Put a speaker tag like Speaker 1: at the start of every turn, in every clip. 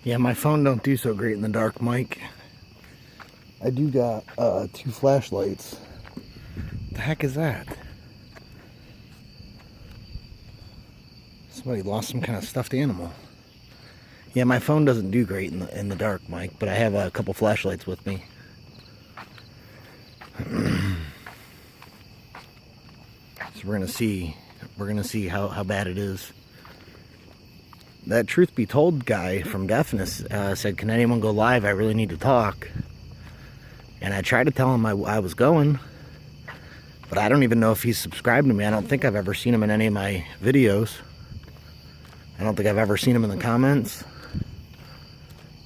Speaker 1: Yeah, my phone don't do so great in the dark, Mike. I do got 2 flashlights. The heck is that? Somebody lost some kind of stuffed animal. Yeah, my phone doesn't do great in the dark, Mike, but I have a couple flashlights with me. So we're gonna see how bad it is. That Truth Be Told guy from Deafness said, "Can anyone go live? I really need to talk." And I tried to tell him I was going, but I don't even know if he's subscribed to me. I don't think I've ever seen him in any of my videos. I don't think I've ever seen him in the comments.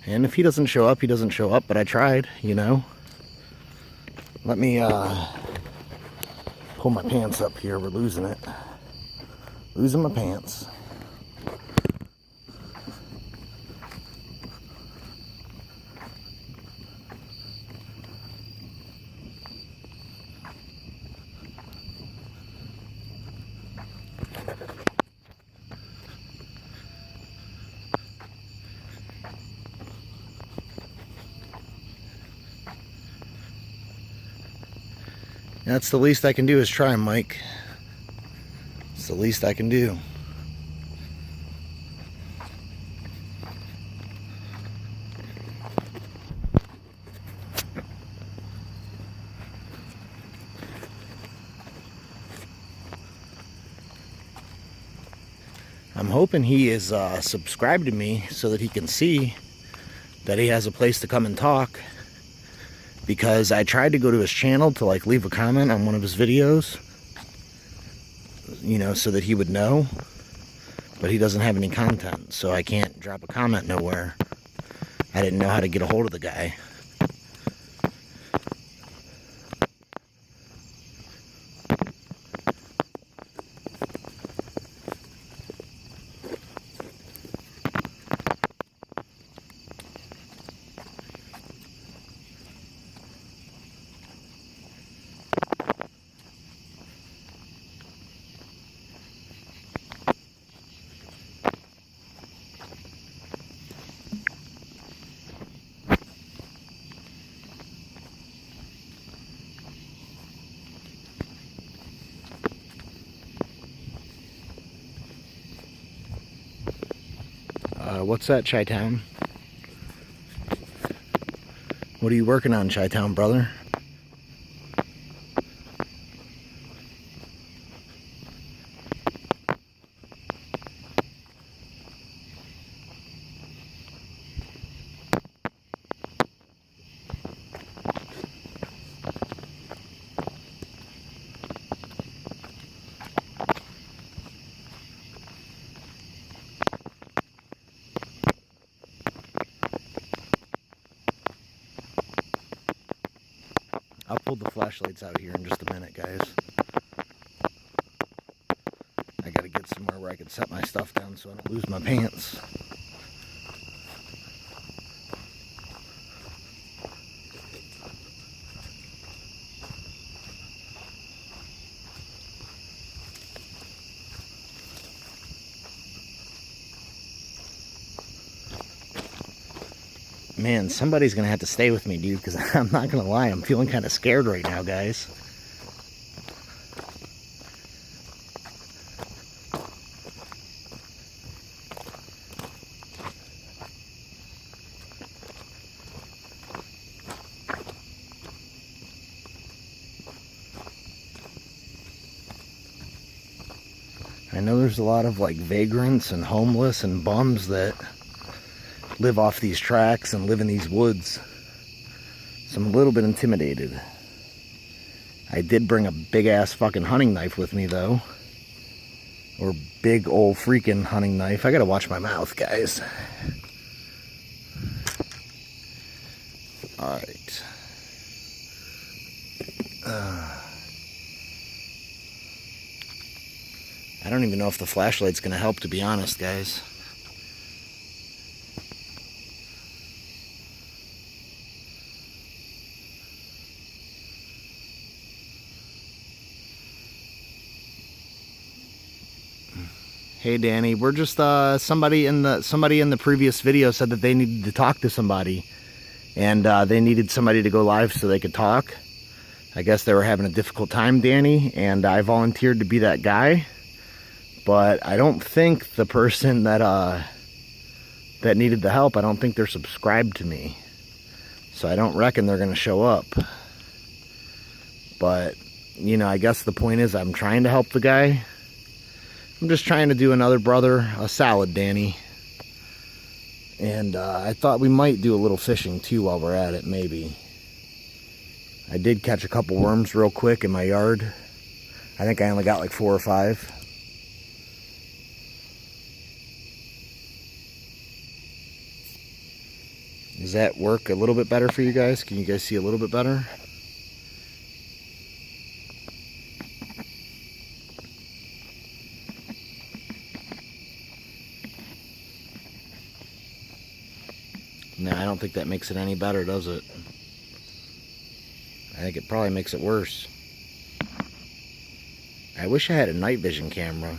Speaker 1: And if he doesn't show up, he doesn't show up, but I tried, you know. Let me pull my pants up here. We're losing it. Losing my pants. That's the least I can do is try, Mike. It's the least I can do. I'm hoping he is subscribed to me so that he can see that he has a place to come and talk. Because I tried to go to his channel to like leave a comment on one of his videos, you know, so that he would know, but he doesn't have any content, so I can't drop a comment nowhere. I didn't know how to get a hold of the guy. What's that, Chi-Town? What are you working on, Chi-Town, brother? I'll pull the flashlights out here in just a minute, guys. I gotta get somewhere where I can set my stuff down so I don't lose my pants. Man, somebody's gonna have to stay with me, dude, because I'm not gonna lie, I'm feeling kind of scared right now, guys. I know there's a lot of like vagrants and homeless and bums that live off these tracks and live in these woods. So I'm a little bit intimidated. I did bring a big ass fucking hunting knife with me though. Or big old freaking hunting knife. I gotta watch my mouth, guys. Alright. I don't even know if the flashlight's gonna help, to be honest, guys. Hey Danny, we're just somebody in the previous video said that they needed to talk to somebody, and they needed somebody to go live so they could talk. I guess they were having a difficult time, Danny, and I volunteered to be that guy. But I don't think the person that that needed the help, I don't think they're subscribed to me, so I don't reckon they're gonna show up. But you know, I guess the point is I'm trying to help the guy. I'm just trying to do another brother a salad, Danny. And I thought we might do a little fishing too while we're at it, maybe. I did catch a couple worms real quick in my yard. I think I only got like 4 or 5. Does that work a little bit better for you guys? Can you guys see a little bit better? No, I don't think that makes it any better, does it? I think it probably makes it worse. I wish I had a night vision camera.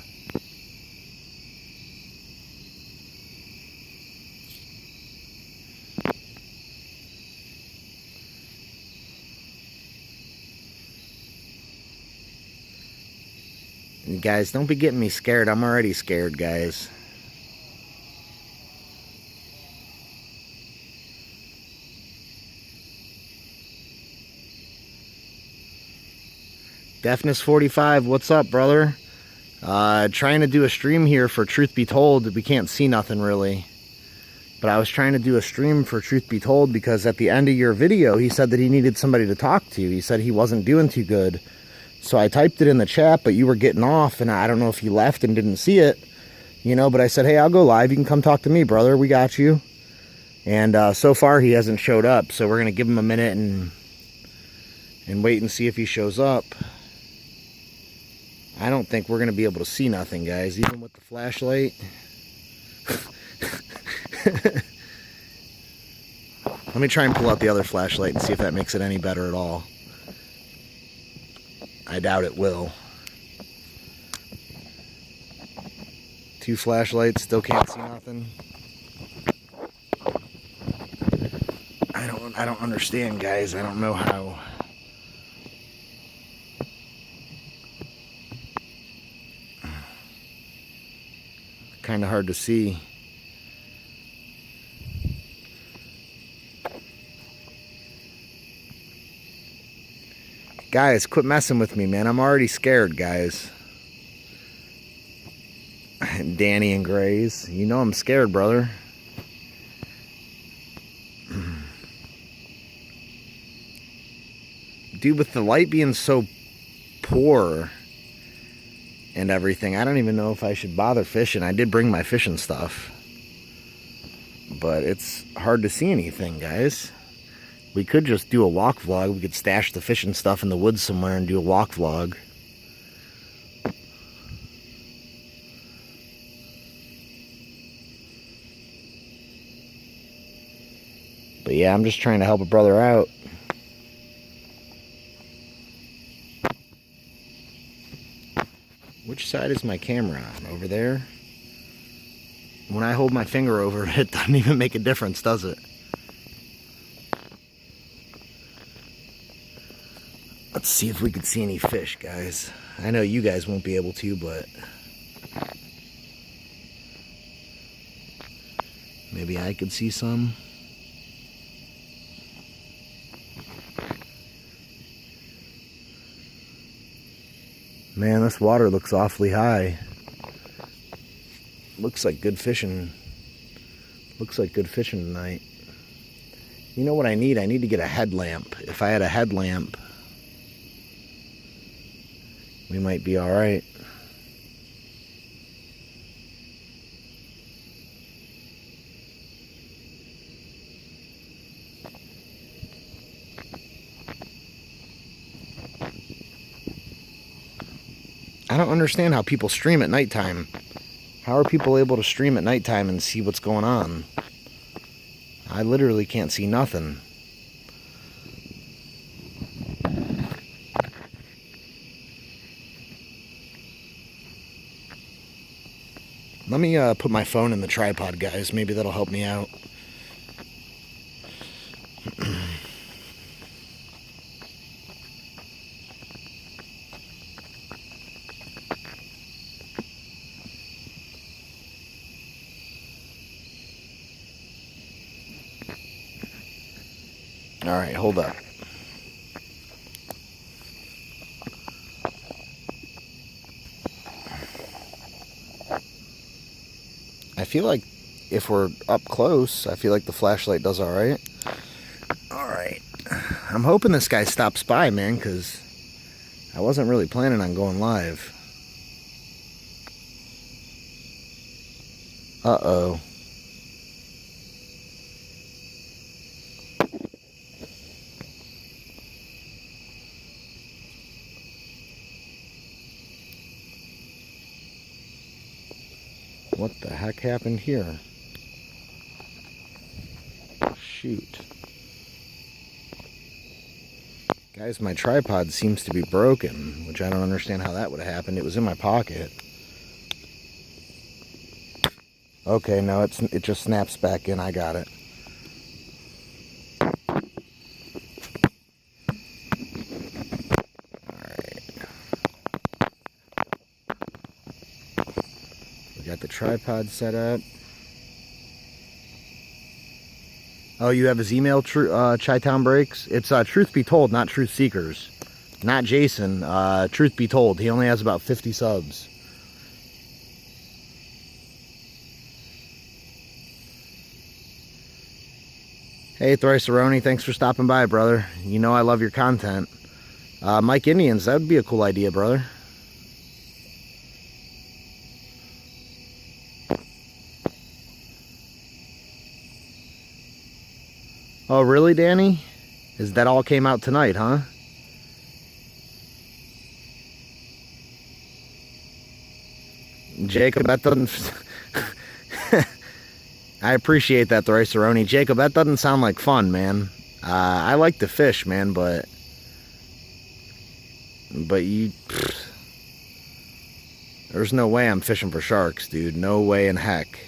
Speaker 1: And guys, don't be getting me scared. I'm already scared, guys. Deafness 45, what's up, brother? Trying to do a stream here for Truth Be Told. We can't see nothing really. But I was trying to do a stream for Truth Be Told because at the end of your video, he said that he needed somebody to talk to. He said he wasn't doing too good. So I typed it in the chat, but you were getting off, and I don't know if you left and didn't see it. You know, but I said, hey, I'll go live. You can come talk to me, brother. We got you. And so far, he hasn't showed up. So we're going to give him a minute and wait and see if he shows up. I don't think we're going to be able to see nothing, guys, even with the flashlight. Let me try and pull out the other flashlight and see if that makes it any better at all. I doubt it will. 2 flashlights, still can't see nothing. I don't understand, guys. I don't know how. Kind of hard to see. Guys, quit messing with me, man. I'm already scared, guys. Danny and Grays, you know I'm scared, brother. Dude, with the light being so poor and everything, I don't even know if I should bother fishing. I did bring my fishing stuff, but it's hard to see anything, guys. We could just do a walk vlog. We could stash the fishing stuff in the woods somewhere and do a walk vlog. But yeah, I'm just trying to help a brother out. Which side is my camera on? Over there? When I hold my finger over it, it doesn't even make a difference, does it? Let's see if we can see any fish, guys. I know you guys won't be able to, but maybe I could see some. Man, this water looks awfully high. Looks like good fishing. Looks like good fishing tonight. You know what I need? I need to get a headlamp. If I had a headlamp, we might be all right. I don't understand how people stream at nighttime. How are people able to stream at nighttime and see what's going on? I literally can't see nothing. Let me put my phone in the tripod, guys. Maybe that'll help me out. All right, hold up. I feel like if we're up close, I feel like the flashlight does all right. All right. I'm hoping this guy stops by, man, because I wasn't really planning on going live. Uh-oh. What the heck happened here? Shoot. Guys, my tripod seems to be broken, which I don't understand how that would have happened. It was in my pocket. Okay, no, it just snaps back in. I got it. Got the tripod set up. Oh, you have his email, Chi-Town Breaks? It's Truth Be Told, not Truth Seekers. Not Jason. Truth Be Told. He only has about 50 subs. Hey, Thrice-A-Roni, thanks for stopping by, brother. You know I love your content. Mike Indians, that would be a cool idea, brother. Oh, really, Danny? That all came out tonight, huh? Jacob, that doesn't... I appreciate that, Thrice-A-Roni. Jacob, that doesn't sound like fun, man. I like to fish, man, but you... There's no way I'm fishing for sharks, dude. No way in heck.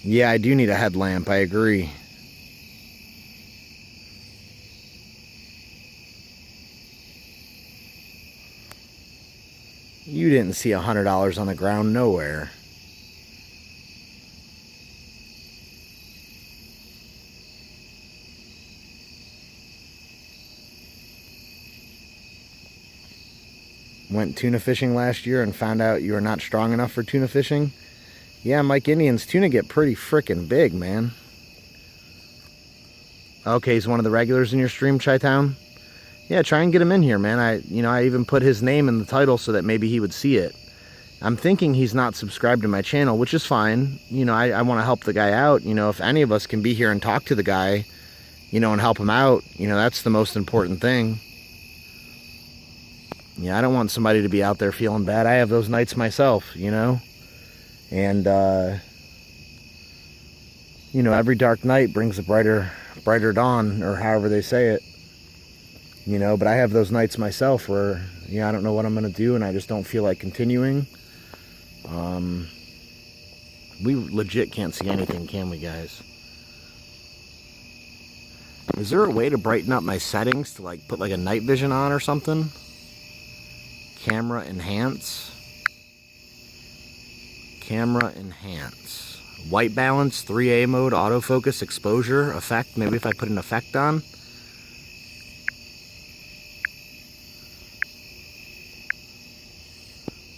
Speaker 1: Yeah, I do need a headlamp. I agree. You didn't see $100 on the ground nowhere. Went tuna fishing last year and found out you are not strong enough for tuna fishing. Yeah, Mike Indians, tuna get pretty frickin' big, man. Okay, he's one of the regulars in your stream, Chi-Town? Yeah, try and get him in here, man. I even put his name in the title so that maybe he would see it. I'm thinking he's not subscribed to my channel, which is fine. You know, I want to help the guy out. You know, if any of us can be here and talk to the guy, you know, and help him out, you know, that's the most important thing. Yeah, I don't want somebody to be out there feeling bad. I have those nights myself, you know. And, you know, every dark night brings a brighter dawn, or however they say it. You know, but I have those nights myself where, you know, I don't know what I'm going to do and I just don't feel like continuing. We legit can't see anything, can we, guys? Is there a way to brighten up my settings to, like, put, like, a night vision on or something? Camera enhance. Camera enhance. White balance, 3A mode, autofocus, exposure, effect. Maybe if I put an effect on.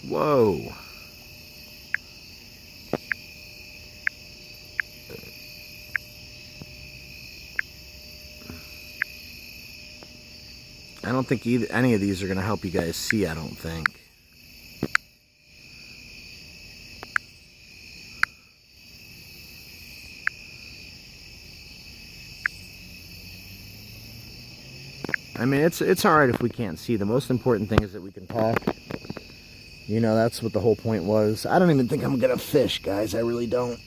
Speaker 1: Whoa. I don't think any of these are going to help you guys see, I don't think. I mean, it's all right if we can't see. The most important thing is that we can talk. You know, that's what the whole point was. I don't even think I'm going to fish, guys. I really don't.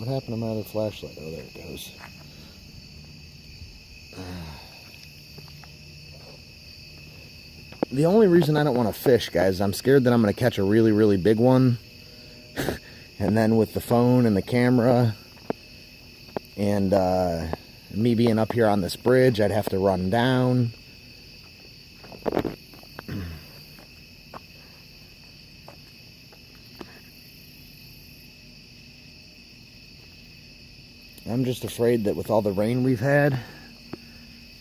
Speaker 1: What happened to my other flashlight? Oh, there it goes. The only reason I don't want to fish, guys, I'm scared that I'm going to catch a really, really big one. And then with the phone and the camera and me being up here on this bridge, I'd have to run down. I'm just afraid that with all the rain we've had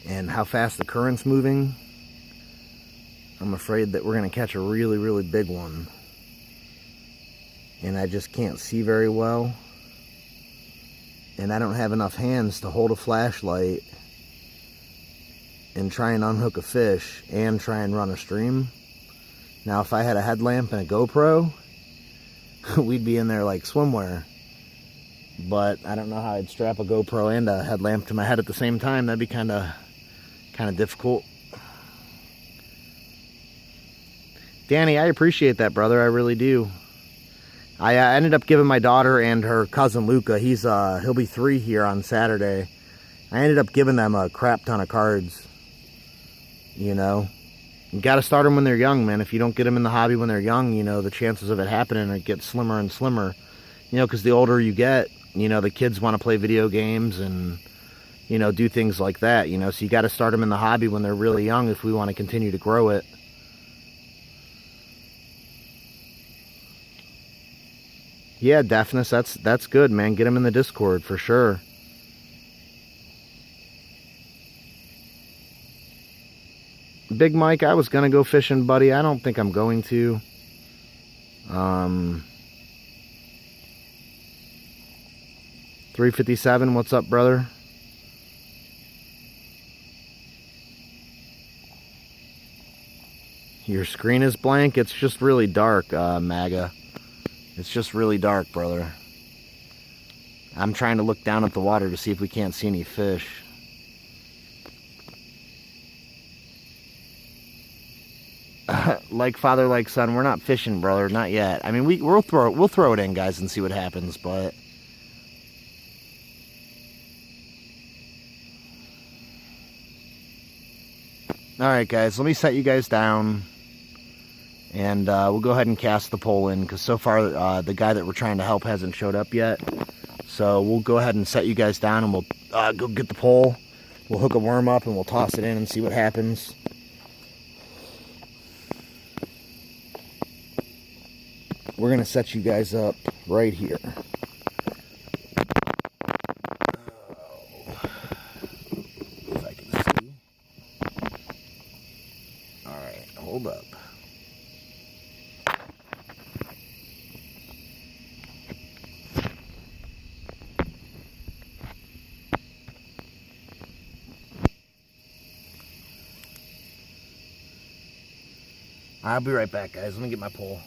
Speaker 1: and how fast the current's moving, I'm afraid that we're going to catch a really, really big one. And I just can't see very well. And I don't have enough hands to hold a flashlight and try and unhook a fish and try and run a stream. Now, if I had a headlamp and a GoPro, we'd be in there like swimwear. But I don't know how I'd strap a GoPro and a headlamp to my head at the same time. That'd be kind of difficult. Danny, I appreciate that, brother. I really do. I ended up giving my daughter and her cousin Luca, he'll be 3 here on Saturday. I ended up giving them a crap ton of cards. You know, you got to start them when they're young, man. If you don't get them in the hobby when they're young, you know, the chances of it happening are get slimmer and slimmer. You know, because the older you get, you know, the kids want to play video games and, you know, do things like that, you know. So you got to start them in the hobby when they're really young if we want to continue to grow it. Yeah, Deafness, that's good, man. Get them in the Discord for sure. Big Mike, I was gonna go fishing, buddy. I don't think I'm going to. 357, what's up, brother? Your screen is blank? It's just really dark, MAGA. It's just really dark, brother. I'm trying to look down at the water to see if we can't see any fish. Like father, like son. We're not fishing, brother. Not yet. I mean, we'll throw it in, guys, and see what happens. But all right, guys. Let me set you guys down. And we'll go ahead and cast the pole in, because so far the guy that we're trying to help hasn't showed up yet. So we'll go ahead and set you guys down, and we'll go get the pole. We'll hook a worm up, and we'll toss it in and see what happens. We're going to set you guys up right here. If I can see. All right, hold up. I'll be right back, guys. Let me get my pole.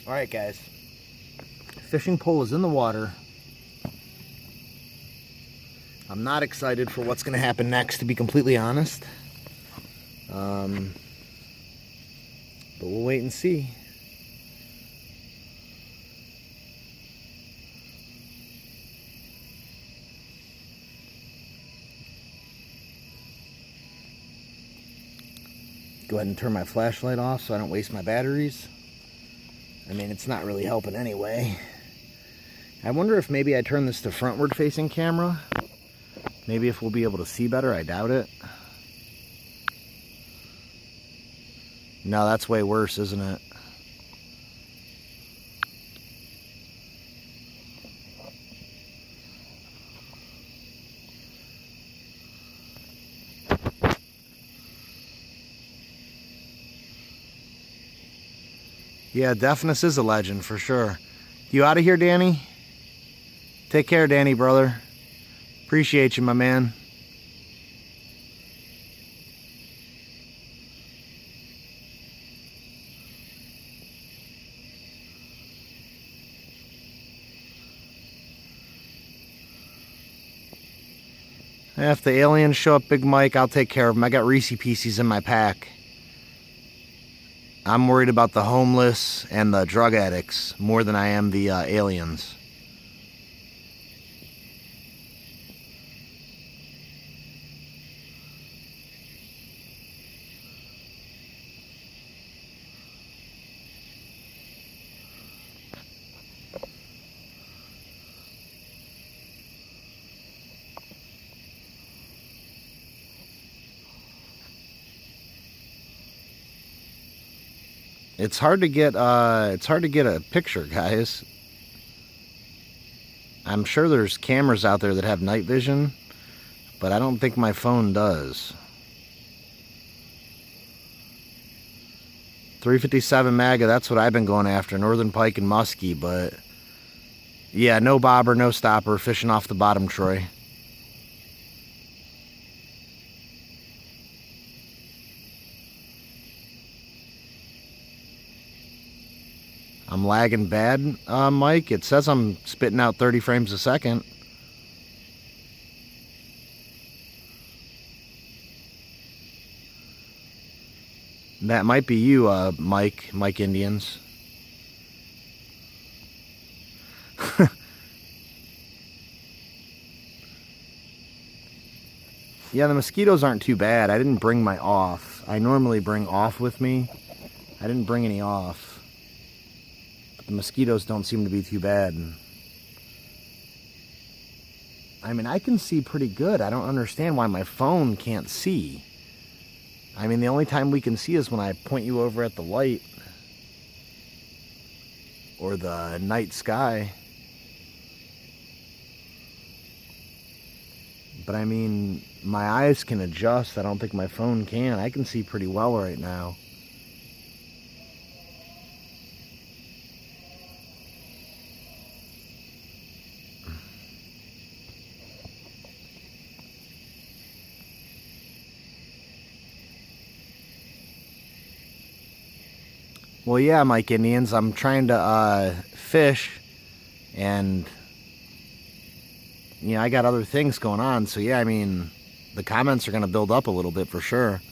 Speaker 1: Alright guys, fishing pole is in the water. I'm not excited for what's going to happen next, to be completely honest. But we'll wait and see. Go ahead and turn my flashlight off so I don't waste my batteries. I mean, it's not really helping anyway. I wonder if maybe I turn this to frontward facing camera. Maybe if we'll be able to see better. I doubt it. No, that's way worse, isn't it? Yeah, Deafness is a legend for sure. You out of here, Danny? Take care, Danny, brother. Appreciate you, my man. If the aliens show up, Big Mike, I'll take care of them. I got Reese Pieces in my pack. I'm worried about the homeless and the drug addicts more than I am the aliens. It's hard to get a picture, guys. I'm sure there's cameras out there that have night vision, but I don't think my phone does. 357 MAGA, that's what I've been going after, northern pike and muskie, but yeah, no bobber, no stopper, fishing off the bottom, Troy. I'm lagging bad, Mike. It says I'm spitting out 30 frames a second. That might be you, Mike Indians. Yeah, the mosquitoes aren't too bad. I didn't bring my off. I normally bring off with me. I didn't bring any off. The mosquitoes don't seem to be too bad. I mean, I can see pretty good. I don't understand why my phone can't see. I mean, the only time we can see is when I point you over at the light or the night sky. But I mean, my eyes can adjust. I don't think my phone can. I can see pretty well right now. Well, yeah, Mike Indians, I'm trying to fish, and you know, I got other things going on, so yeah, I mean, the comments are going to build up a little bit for sure.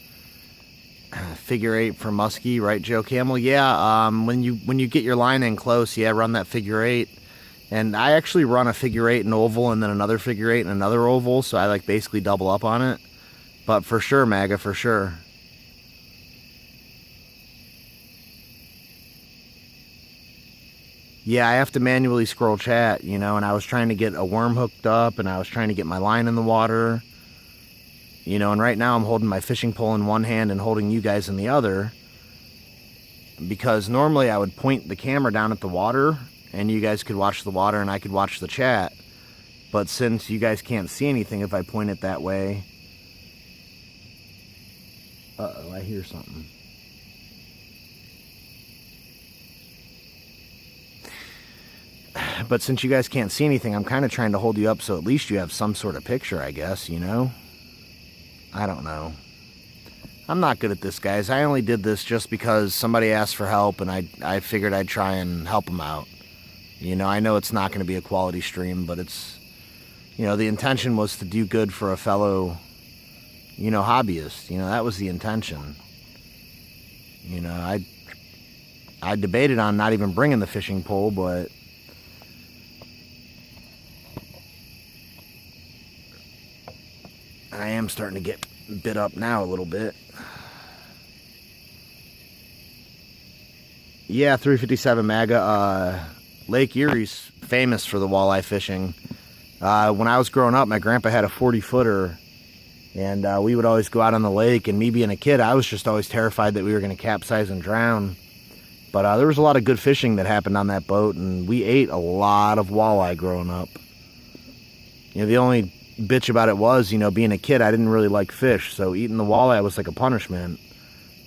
Speaker 1: Figure 8 for muskie, right, Joe Camel? Yeah, when you get your line in close, yeah, run that figure 8. And I actually run a figure 8 and oval, and then another figure 8 and another oval, so I like basically double up on it. But for sure, MAGA, for sure. Yeah, I have to manually scroll chat, you know, and I was trying to get a worm hooked up, and I was trying to get my line in the water, you know, and right now I'm holding my fishing pole in one hand and holding you guys in the other, because normally I would point the camera down at the water and you guys could watch the water and I could watch the chat. But since you guys can't see anything if I point it that way... Uh-oh, I hear something. But since you guys can't see anything, I'm kind of trying to hold you up so at least you have some sort of picture, I guess, you know? I don't know. I'm not good at this, guys. I only did this just because somebody asked for help, and I figured I'd try and help them out. You know, I know it's not going to be a quality stream, but it's, you know, the intention was to do good for a fellow, you know, hobbyist. You know, that was the intention. You know, I debated on not even bringing the fishing pole, but... I am starting to get bit up now a little bit. Yeah, 357 MAGA. Lake Erie's famous for the walleye fishing. When I was growing up, my grandpa had a 40-footer, and we would always go out on the lake, and me being a kid, I was just always terrified that we were going to capsize and drown. But there was a lot of good fishing that happened on that boat, and we ate a lot of walleye growing up. You know, the only bitch about it was, you know, being a kid, I didn't really like fish, so eating the walleye was like a punishment.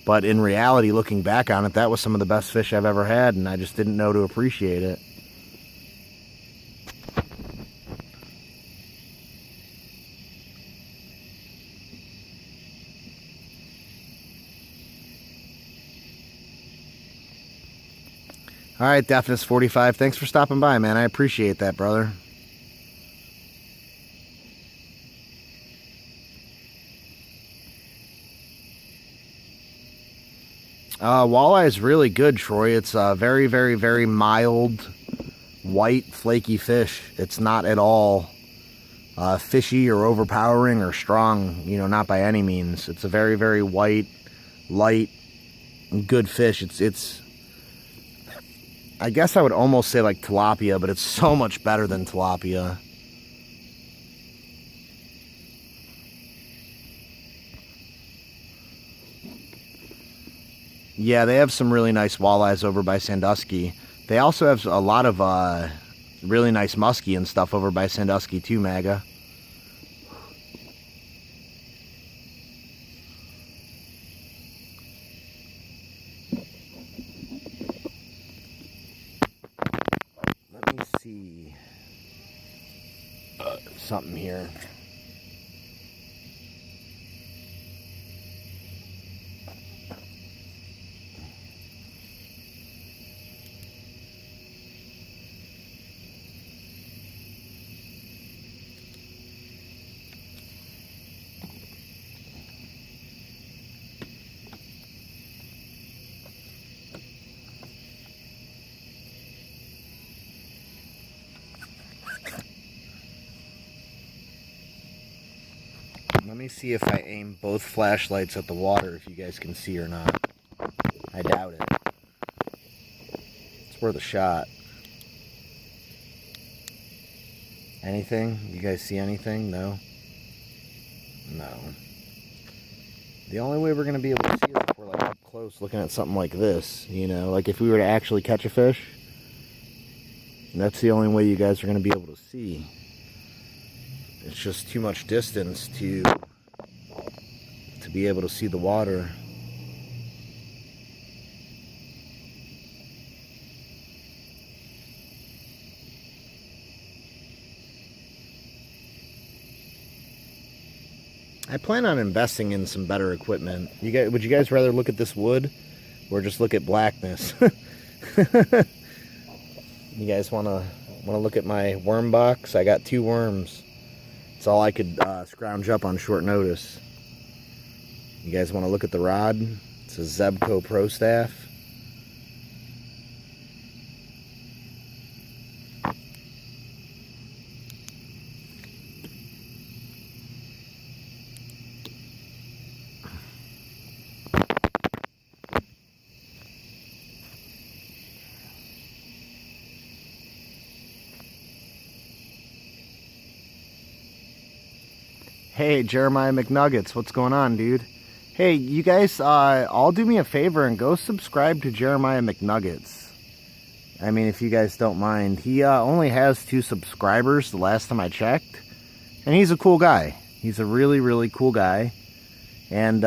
Speaker 1: But in reality, looking back on it, that was some of the best fish I've ever had, and I just didn't know to appreciate it. Alright, Deafness45, thanks for stopping by, man. I appreciate that, brother. Walleye is really good, Troy. It's a very, very, very mild, white, flaky fish. It's not at all fishy or overpowering or strong, you know, not by any means. It's a very, very white, light, good fish. It's I guess I would almost say like tilapia, but it's so much better than tilapia. Yeah, they have some really nice walleyes over by Sandusky. They also have a lot of really nice muskie and stuff over by Sandusky too, MAGA. Let me see something here. Let me see if I aim both flashlights at the water, if you guys can see or not. I doubt it. It's worth a shot. Anything? You guys see anything? No? No. The only way we're going to be able to see is if we're like up close looking at something like this, you know, like if we were to actually catch a fish. That's the only way you guys are going to be able to see. It's just too much distance to be able to see the water. I plan on investing in some better equipment. Would you guys rather look at this wood or just look at blackness? You guys want to look at my worm box? I got 2 worms. It's all I could scrounge up on short notice. You guys want to look at the rod? It's a Zebco Pro Staff. Hey, Jeremiah McNuggets, what's going on, dude? Hey, you guys, all do me a favor and go subscribe to Jeremiah McNuggets. I mean, if you guys don't mind. He only has 2 subscribers the last time I checked. And he's a cool guy. He's a really, really cool guy. And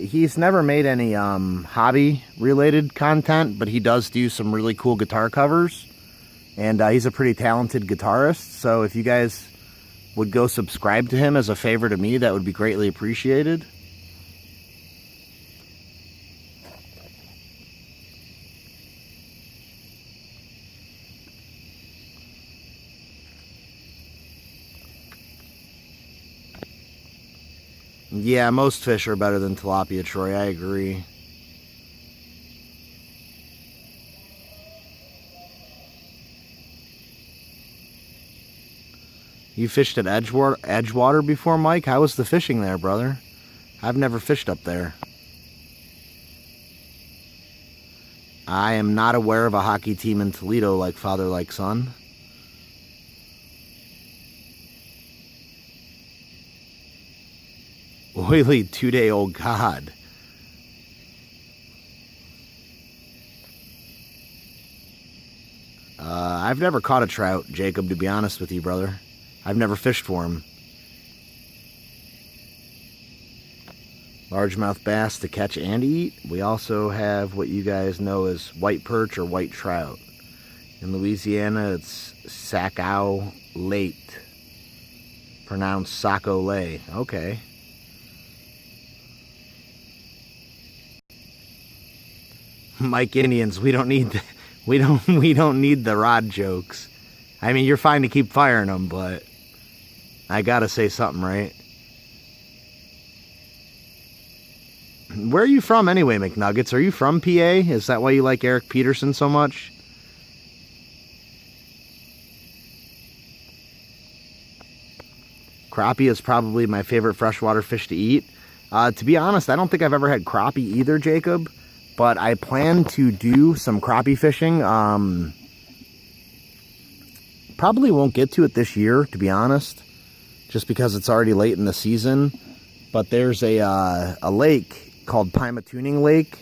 Speaker 1: he's never made any hobby-related content, but he does do some really cool guitar covers. And he's a pretty talented guitarist. So if you guys would go subscribe to him as a favor to me, that would be greatly appreciated. Yeah, most fish are better than tilapia, Troy. I agree. You fished at Edgewater before, Mike? How was the fishing there, brother? I've never fished up there. I am not aware of a hockey team in Toledo like father, like son. Oily 2-day-old cod. I've never caught a trout, Jacob, to be honest with you, brother. I've never fished for him. Largemouth bass to catch and eat. We also have what you guys know as white perch or white trout. In Louisiana, it's Saco Late. Pronounced Saco Lay. Okay. Mike Indians, we don't need the rod jokes. I mean, you're fine to keep firing them, but I gotta say something, right? Where are you from anyway, McNuggets? Are you from PA? Is that why you like Eric Peterson so much? Crappie is probably my favorite freshwater fish to eat. To be honest, I don't think I've ever had crappie either, Jacob. But I plan to do some crappie fishing. Probably won't get to it this year, to be honest. Just because it's already late in the season. But there's a lake called Pymatuning Lake.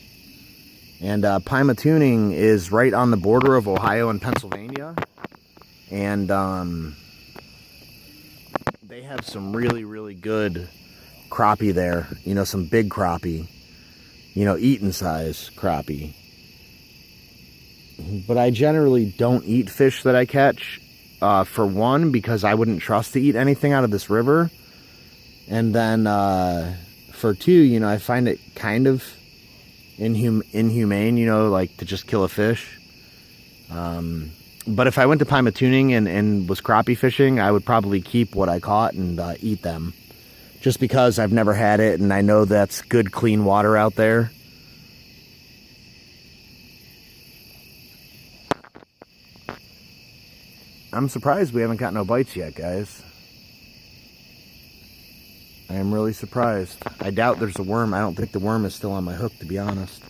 Speaker 1: And Pymatuning is right on the border of Ohio and Pennsylvania. And they have some really, really good crappie there. You know, some big crappie. You know, eating size crappie. But I generally don't eat fish that I catch. For one, because I wouldn't trust to eat anything out of this river. And then for two, you know, I find it kind of inhumane, you know, like to just kill a fish. But if I went to Pymatuning and was crappie fishing, I would probably keep what I caught and eat them. Just because I've never had it, and I know that's good, clean water out there. I'm surprised we haven't got no bites yet, guys. I am really surprised. I doubt there's a worm. I don't think the worm is still on my hook, to be honest.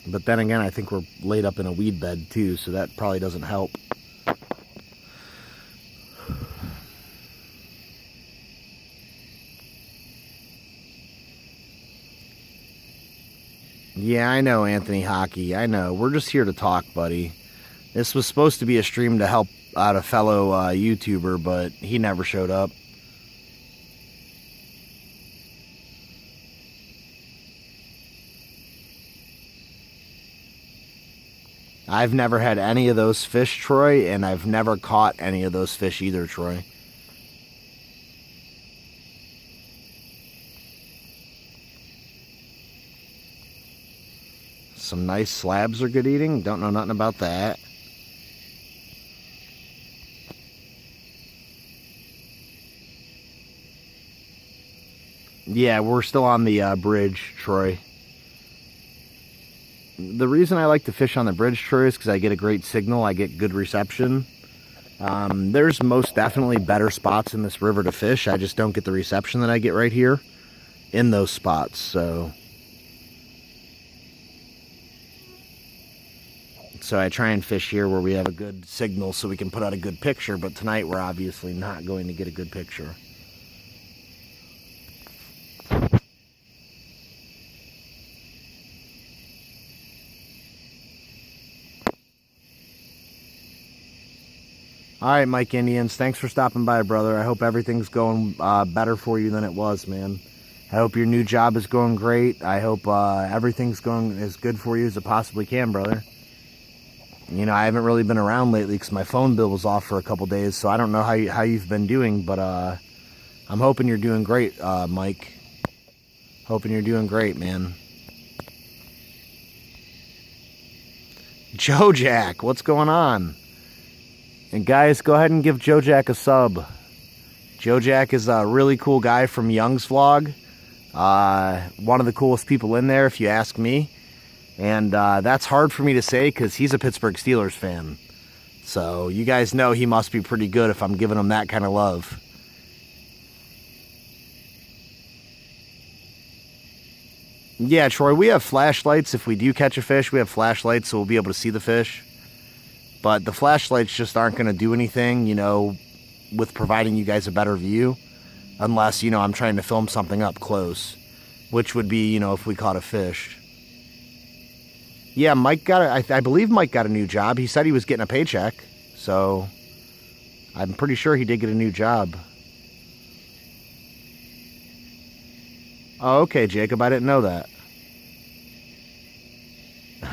Speaker 1: But then again, I think we're laid up in a weed bed too, so that probably doesn't help. Yeah, I know, Anthony Hockey. I know. We're just here to talk, buddy. This was supposed to be a stream to help out a fellow YouTuber, but he never showed up. I've never had any of those fish, Troy, and I've never caught any of those fish either, Troy. Some nice slabs are good eating. Don't know nothing about that. Yeah, we're still on the bridge, Troy. The reason I like to fish on the bridge, Troy, is because I get a great signal. I get good reception. There's most definitely better spots in this river to fish. I just don't get the reception that I get right here in those spots. So I try and fish here where we have a good signal so we can put out a good picture. But tonight we're obviously not going to get a good picture. All right, Mike Indians, thanks for stopping by, brother. I hope everything's going better for you than it was, man. I hope your new job is going great. I hope everything's going as good for you as it possibly can, brother. You know, I haven't really been around lately because my phone bill was off for a couple days, so I don't know how you've been doing, but I'm hoping you're doing great, Mike. Hoping you're doing great, man. Joe Jack, what's going on? And guys, go ahead and give Joe Jack a sub. Joe Jack is a really cool guy from Young's Vlog. One of the coolest people in there, if you ask me. And that's hard for me to say because he's a Pittsburgh Steelers fan. So you guys know he must be pretty good if I'm giving him that kind of love. Yeah, Troy, we have flashlights. If we do catch a fish, we have flashlights so we'll be able to see the fish. But the flashlights just aren't going to do anything, you know, with providing you guys a better view. Unless, you know, I'm trying to film something up close. Which would be, you know, if we caught a fish. Yeah, Mike got I believe Mike got a new job. He said he was getting a paycheck. So, I'm pretty sure he did get a new job. Oh, okay, Jacob, I didn't know that.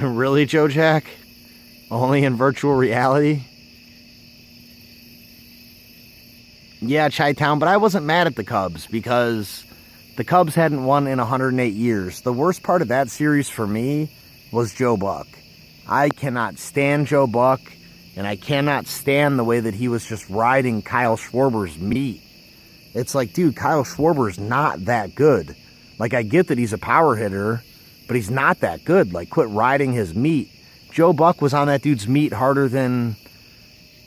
Speaker 1: Really, Joe Jack? Only in virtual reality? Yeah, Chi-Town, but I wasn't mad at the Cubs because the Cubs hadn't won in 108 years. The worst part of that series for me was Joe Buck. I cannot stand Joe Buck, and I cannot stand the way that he was just riding Kyle Schwarber's meat. It's like, dude, Kyle Schwarber's not that good. Like, I get that he's a power hitter, but he's not that good. Like, quit riding his meat. Joe Buck was on that dude's meat harder than...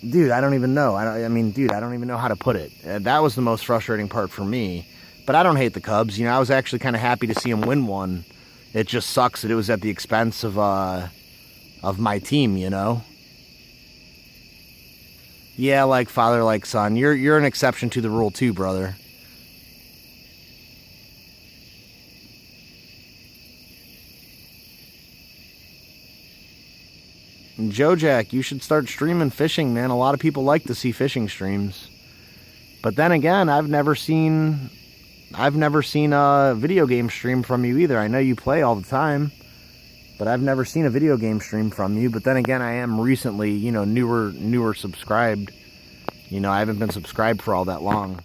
Speaker 1: Dude, I don't even know. I mean, dude, I don't even know how to put it. That was the most frustrating part for me. But I don't hate the Cubs. You know, I was actually kind of happy to see him win one. It just sucks that it was at the expense of my team, you know? Yeah, like father, like son. You're an exception to the rule too, brother. Joe Jack, you should start streaming fishing, man. A lot of people like to see fishing streams. But then again, I've never seen a video game stream from you either. I know you play all the time, but I've never seen a video game stream from you. But then again, I am recently, you know, newer subscribed. You know, I haven't been subscribed for all that long.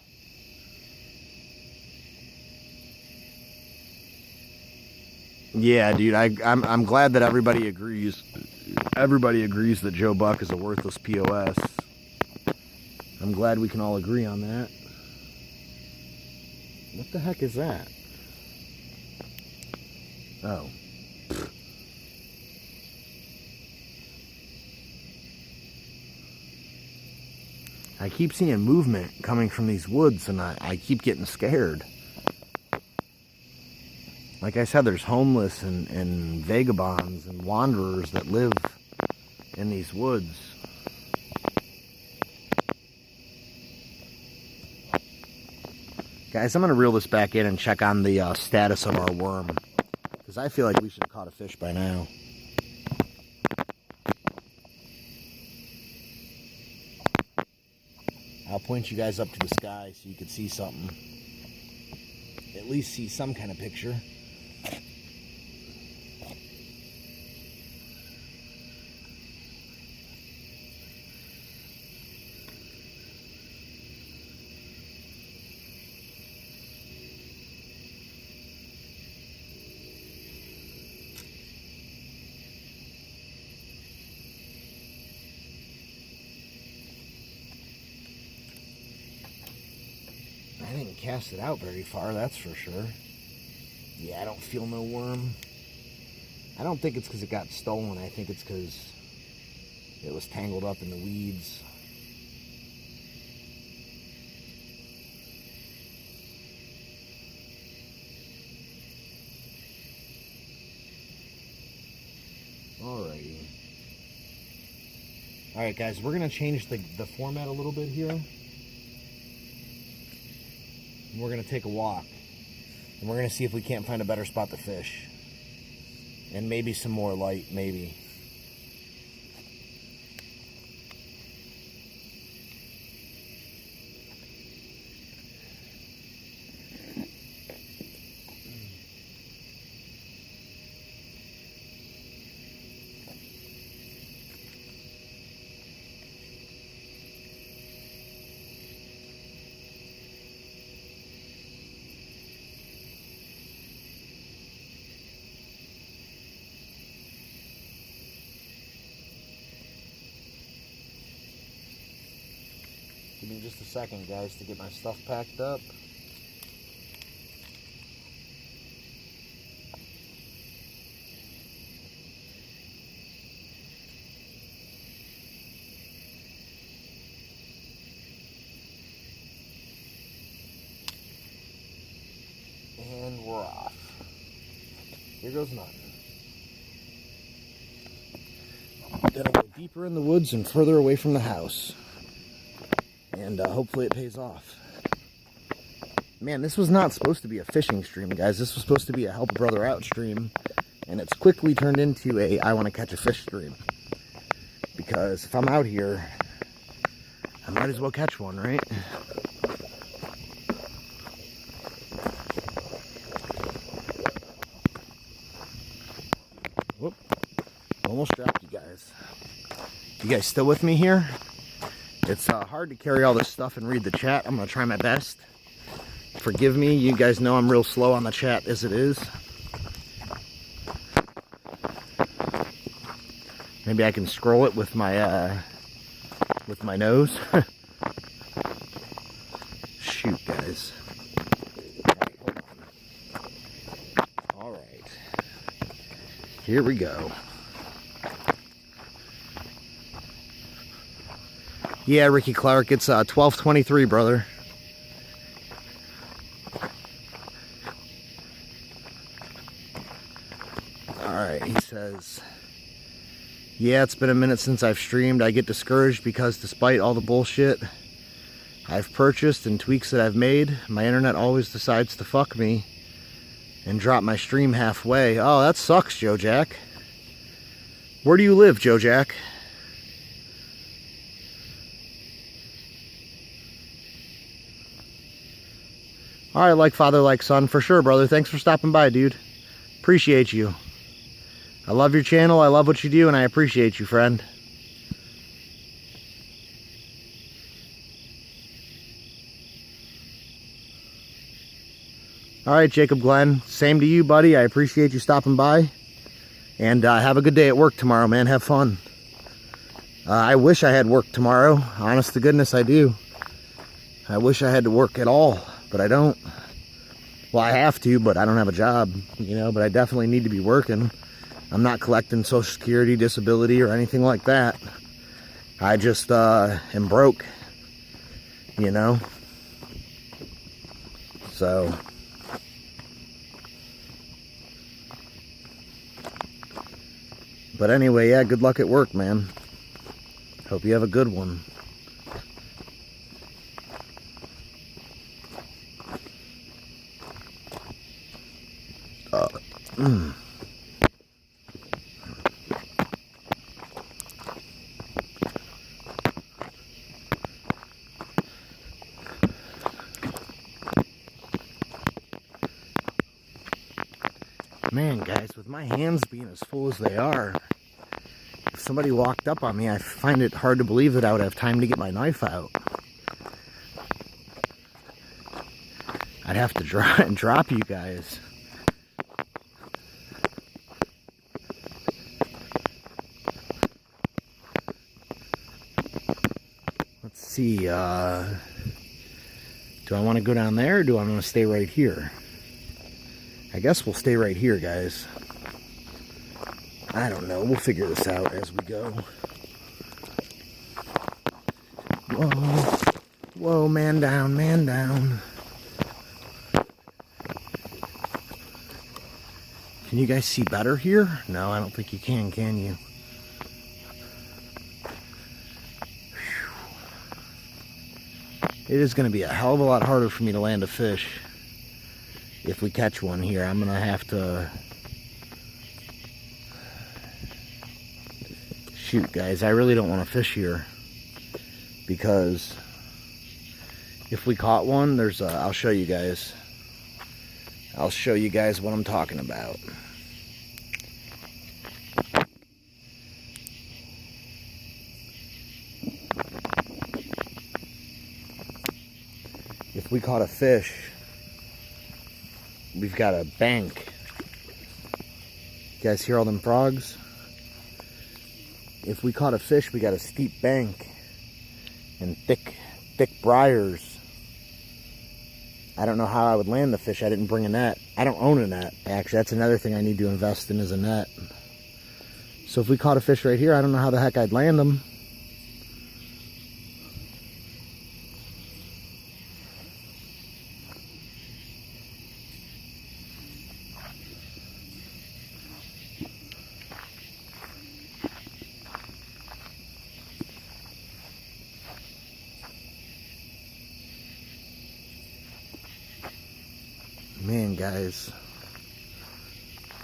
Speaker 1: Yeah, dude, I'm glad that everybody agrees. Everybody agrees that Joe Buck is a worthless POS. I'm glad we can all agree on that. What the heck is that? Oh. I keep seeing movement coming from these woods and I keep getting scared. Like I said, there's homeless and vagabonds and wanderers that live in these woods. Guys, I'm going to reel this back in and check on the status of our worm. Because I feel like we should have caught a fish by now. I'll point you guys up to the sky so you can see something. At least see some kind of picture. I didn't cast it out very far, that's for sure. Yeah, I don't feel no worm. I don't think it's because it got stolen. I think it's because it was tangled up in the weeds. Alrighty. Alright guys, we're going to change the format a little bit here. And we're going to take a walk. And we're going to see if we can't find a better spot to fish. And maybe some more light, maybe. just a second, guys, to get my stuff packed up. And we're off. Here goes nothing. Gonna go deeper in the woods and further away from the house. And hopefully it pays off. Man, this was not supposed to be a fishing stream, guys. This was supposed to be a help a brother out stream. And it's quickly turned into a I want to catch a fish stream. Because if I'm out here, I might as well catch one, right? Whoop. Almost dropped you guys. You guys still with me here? It's hard to carry all this stuff and read the chat. I'm going to try my best. Forgive me. You guys know I'm real slow on the chat as it is. Maybe I can scroll it with my nose. Shoot, guys. All right. Here we go. Yeah, Ricky Clark, it's 12:23, brother. Alright, he says, yeah, it's been a minute since I've streamed. I get discouraged because despite all the bullshit I've purchased and tweaks that I've made, my internet always decides to fuck me and drop my stream halfway. Oh, that sucks, Joe Jack. Where do you live, Joe Jack? Alright, like father, like son, for sure, brother. Thanks for stopping by, dude. Appreciate you. I love your channel, I love what you do, and I appreciate you, friend. Alright, Jacob Glenn. Same to you, buddy. I appreciate you stopping by. And have a good day at work tomorrow, man. Have fun. I wish I had work tomorrow. Honest to goodness, I do. I wish I had to work at all. But I don't. Well, I have to, but I don't have a job, you know, but I definitely need to be working. I'm not collecting Social Security, disability, or anything like that. I just am broke, you know. So. But anyway, yeah, good luck at work, man. Hope you have a good one. Man, guys, with my hands being as full as they are, if somebody walked up on me, I find it hard to believe that I would have time to get my knife out. I'd have to drop you guys. Let's see, do I want to go down there or do I want to stay right here? I guess we'll stay right here, guys. I don't know. We'll figure this out as we go. Whoa. Whoa, man down, man down. Can you guys see better here? No, I don't think you can you? It is going to be a hell of a lot harder for me to land a fish. If we catch one here, I'm going to have to... Shoot, guys, I really don't want to fish here. Because if we caught one, there's a... I'll show you guys. I'll show you guys what I'm talking about. If we caught a fish... We've got a bank. You guys hear all them frogs? If we caught a fish, we got a steep bank and thick thick briars. I don't know how I would land the fish. I didn't bring a net. I don't own a net. Actually, that's another thing I need to invest in, is a net. So if we caught a fish right here, I don't know how the heck I'd land them. Man, guys,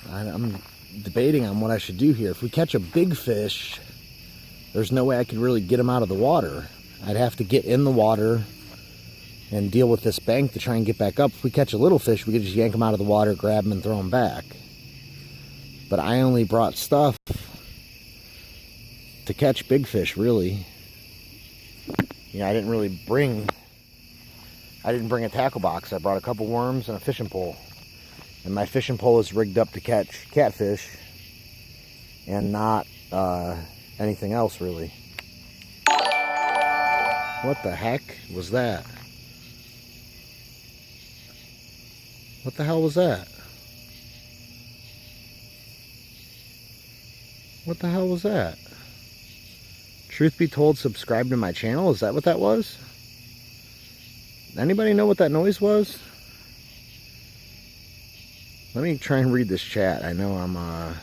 Speaker 1: I'm debating on what I should do here. If we catch a big fish, there's no way I could really get him out of the water. I'd have to get in the water and deal with this bank to try and get back up. If we catch a little fish, we could just yank him out of the water, grab him, and throw him back. But I only brought stuff to catch big fish, really. You know, I didn't bring a tackle box. I brought a couple worms and a fishing pole. And my fishing pole is rigged up to catch catfish and not anything else, really. What the heck was that? What the hell was that? What the hell was that? Truth be told, subscribe to my channel. Is that what that was? Anybody know what that noise was? Let me try and read this chat. I know I'm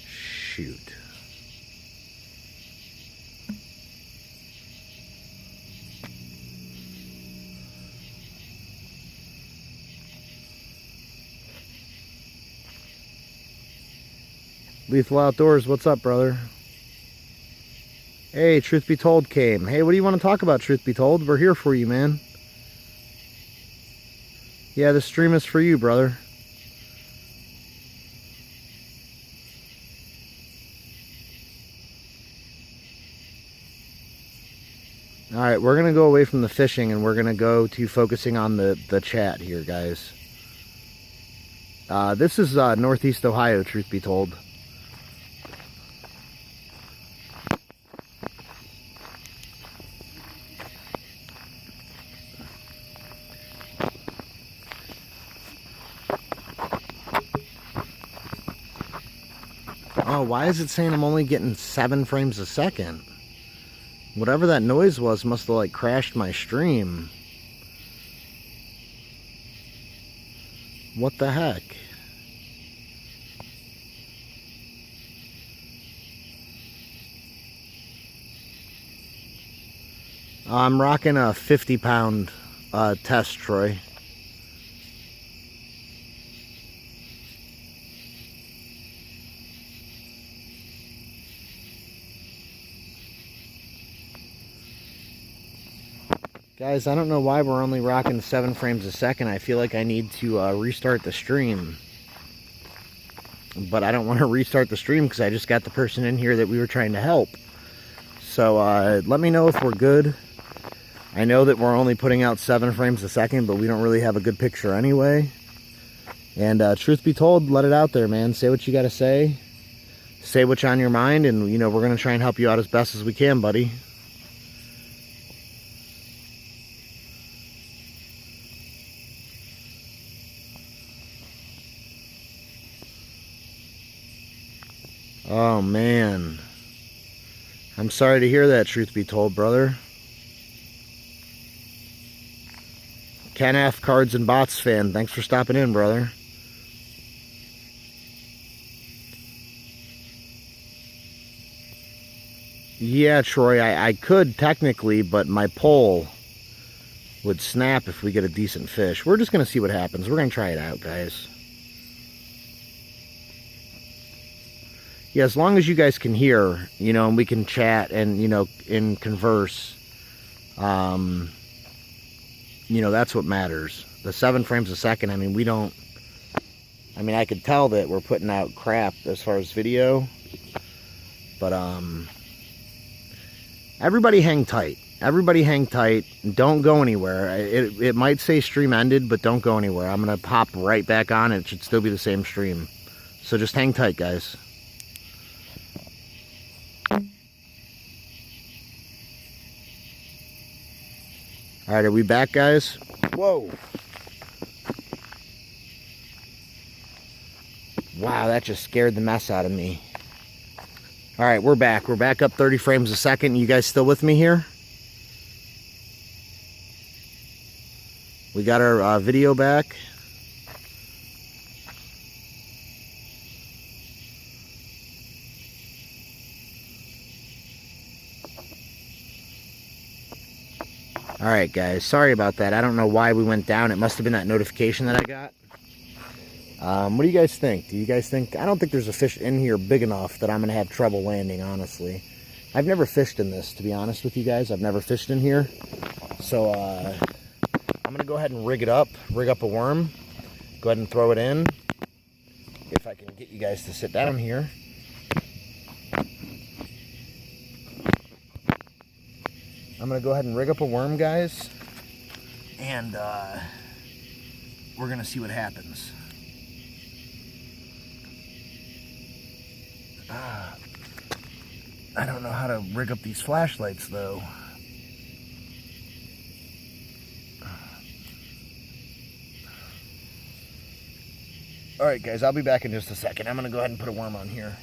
Speaker 1: shoot. Lethal Outdoors, what's up, brother? Hey, Truth Be Told came. Hey, what do you want to talk about, Truth Be Told? We're here for you, man. Yeah, the stream is for you, brother. Alright, we're going to go away from the fishing and we're going to go to focusing on the chat here, guys. This is Northeast Ohio, Truth Be Told. Oh, why is it saying I'm only getting 7 frames a second? Whatever that noise was must have like crashed my stream. What the heck? I'm rocking a 50-pound test, Troy. Guys, I don't know why we're only rocking 7 frames a second. I feel like I need to restart the stream. But I don't want to restart the stream because I just got the person in here that we were trying to help. So let me know if we're good. I know that we're only putting out 7 frames a second, but we don't really have a good picture anyway. And truth be told, let it out there, man. Say what you got to say. Say what's on your mind, and you know, we're going to try and help you out as best as we can, buddy. Oh, man. I'm sorry to hear that, truth be told, brother. Ken F. Cards and Bots fan, thanks for stopping in, brother. Yeah, Troy, I could technically, but my pole would snap if we get a decent fish. We're just going to see what happens. We're going to try it out, guys. Yeah, as long as you guys can hear, you know, and we can chat and, you know, and converse, you know, that's what matters. The 7 frames a second, I mean, I could tell that we're putting out crap as far as video, but, everybody hang tight. Everybody hang tight. Don't go anywhere. It might say stream ended, but don't go anywhere. I'm going to pop right back on. It should still be the same stream. So just hang tight, guys. All right, are we back, guys? Whoa. Wow, that just scared the mess out of me. All right, we're back. We're back up 30 frames a second. You guys still with me here? We got our video back. All right, guys. Sorry about that. I don't know why we went down. It must have been that notification that I got. What do you guys think? Do you guys think... I don't think there's a fish in here big enough that I'm going to have trouble landing, honestly. I've never fished in this, to be honest with you guys. I've never fished in here. So, I'm going to go ahead and rig up a worm. Go ahead and throw it in. If I can get you guys to sit down here. I'm going to go ahead and rig up a worm, guys. And, we're going to see what happens. I don't know how to rig up these flashlights, though. Alright, guys, I'll be back in just a second. I'm going to go ahead and put a worm on here.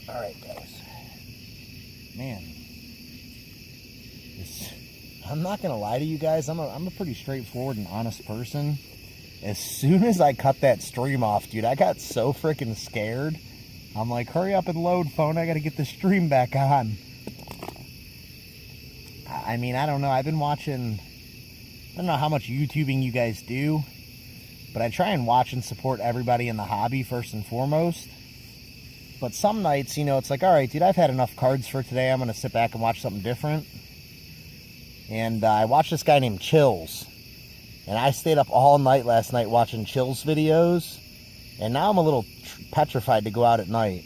Speaker 1: Alright, guys. Man. I'm not going to lie to you guys. I'm a pretty straightforward and honest person. As soon as I cut that stream off, dude, I got so freaking scared. I'm like, hurry up and load, phone. I got to get the stream back on. I mean, I don't know. I've been watching... I don't know how much YouTubing you guys do. But I try and watch and support everybody in the hobby first and foremost. But some nights, you know, it's like, all right, dude, I've had enough cards for today. I'm going to sit back and watch something different. And I watched this guy named Chills. And I stayed up all night last night watching Chills videos. And now I'm a little petrified to go out at night.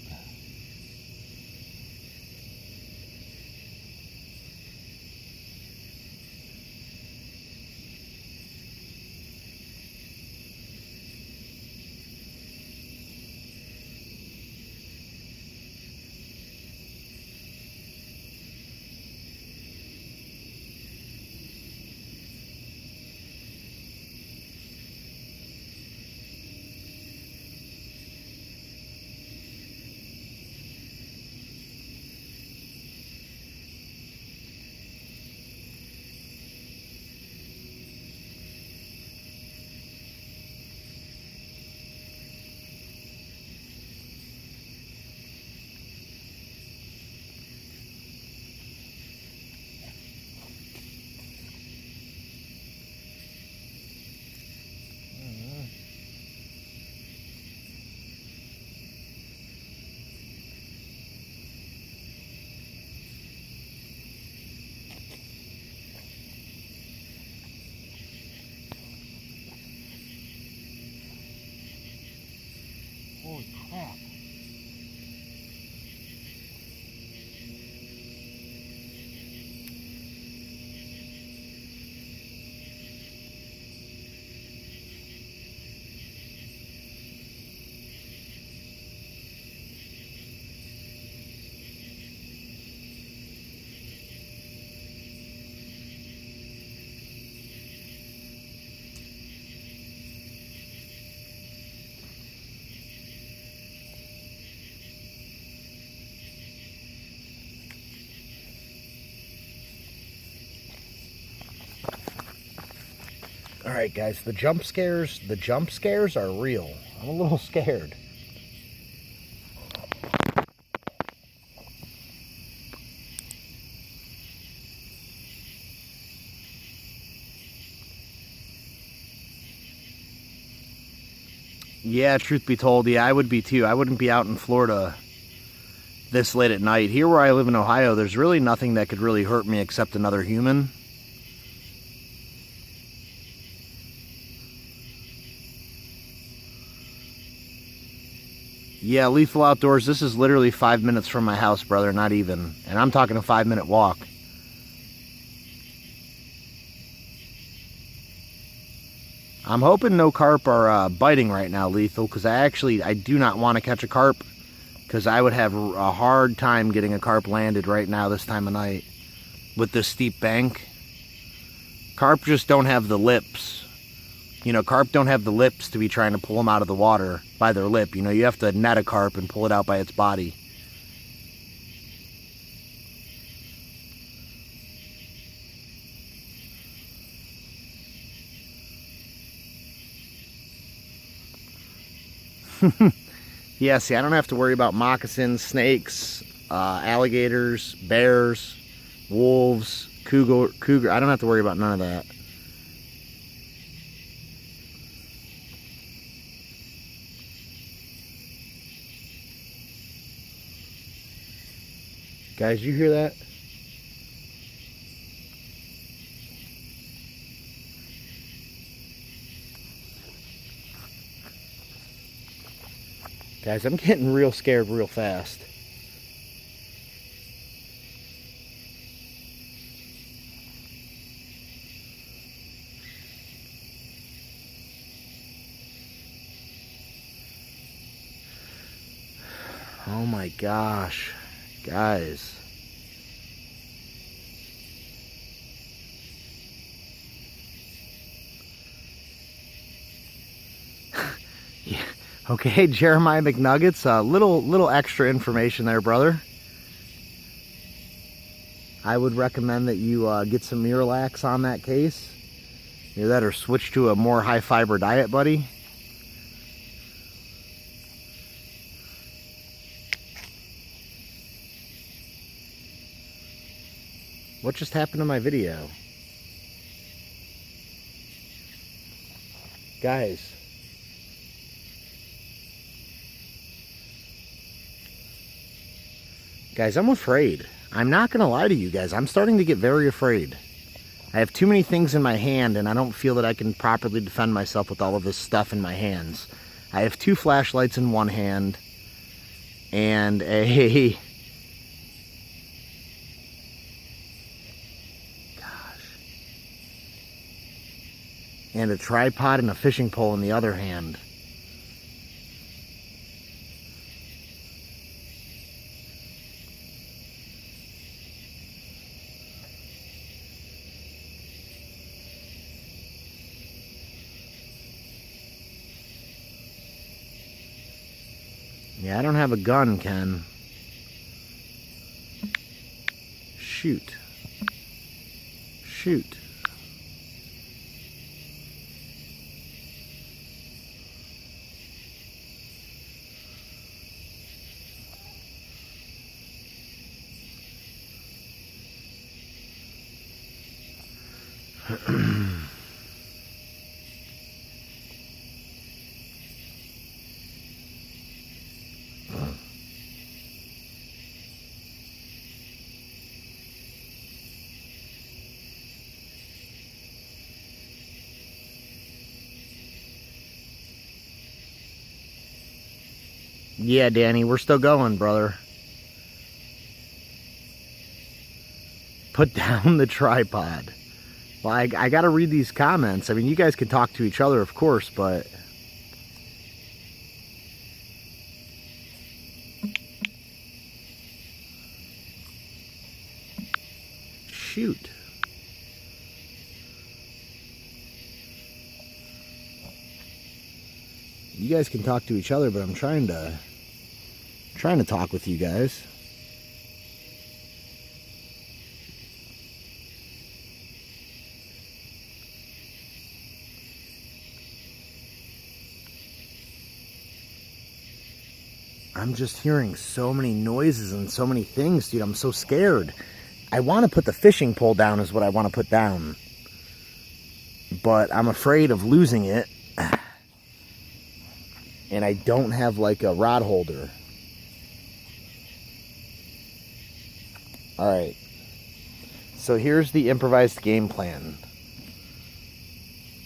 Speaker 1: Holy crap. Alright guys, the jump scares are real. I'm a little scared. Yeah, truth be told, yeah, I would be too. I wouldn't be out in Florida this late at night. Here where I live in Ohio, there's really nothing that could really hurt me except another human. Yeah, Lethal Outdoors, this is literally 5 minutes from my house, brother, not even. And I'm talking a 5-minute walk. I'm hoping no carp are biting right now, Lethal, because I do not want to catch a carp, because I would have a hard time getting a carp landed right now this time of night with this steep bank. Carp just don't have the lips. You know, carp don't have the lips to be trying to pull them out of the water by their lip. You know, you have to net a carp and pull it out by its body. Yeah, see, I don't have to worry about moccasins, snakes, alligators, bears, wolves, cougar. I don't have to worry about none of that. Guys, you hear that? Guys, I'm getting real scared real fast. Oh my gosh, guys. Yeah. Okay, Jeremiah McNuggets, little extra information there, brother. I would recommend that you get some Miralax on that case. Either that or switch to a more high fiber diet, buddy. What just happened to my video? Guys. Guys, I'm afraid. I'm not going to lie to you guys. I'm starting to get very afraid. I have too many things in my hand, and I don't feel that I can properly defend myself with all of this stuff in my hands. I have 2 flashlights in one hand, and a... and a tripod and a fishing pole in the other hand. Yeah, I don't have a gun, Ken. Shoot. Shoot. Yeah, Danny, we're still going, brother. Put down the tripod. Well, I got to read these comments. I mean, you guys can talk to each other, of course, but... Shoot. You guys can talk to each other, but I'm trying to talk with you guys. I'm just hearing so many noises and so many things, dude. I'm so scared. I want to put the fishing pole down is what I want to put down. But I'm afraid of losing it. And I don't have like a rod holder. Alright. So here's the improvised game plan.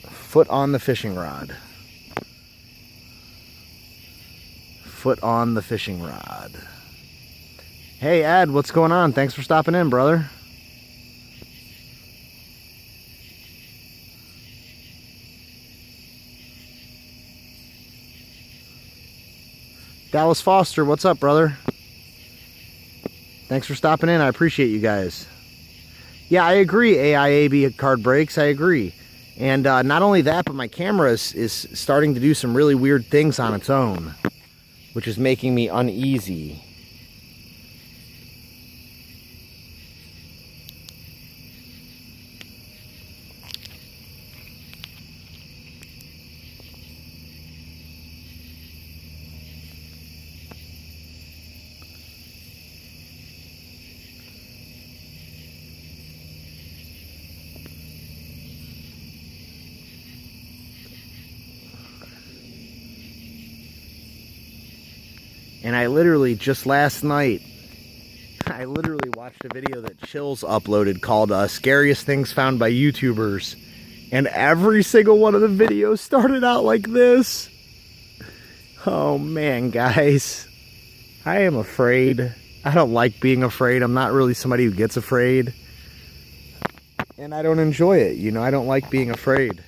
Speaker 1: Foot on the fishing rod. Foot on the fishing rod. Hey Ed, what's going on? Thanks for stopping in, brother. Dallas Foster, what's up, brother? Thanks for stopping in. I appreciate you guys. Yeah, I agree. AIAB card breaks. I agree. And not only that, but my camera is starting to do some really weird things on its own, which is making me uneasy. And I literally, just last night, I literally watched a video that Chills uploaded called Scariest Things Found by YouTubers. And every single one of the videos started out like this. Oh man, guys. I am afraid. I don't like being afraid. I'm not really somebody who gets afraid. And I don't enjoy it, you know, I don't like being afraid.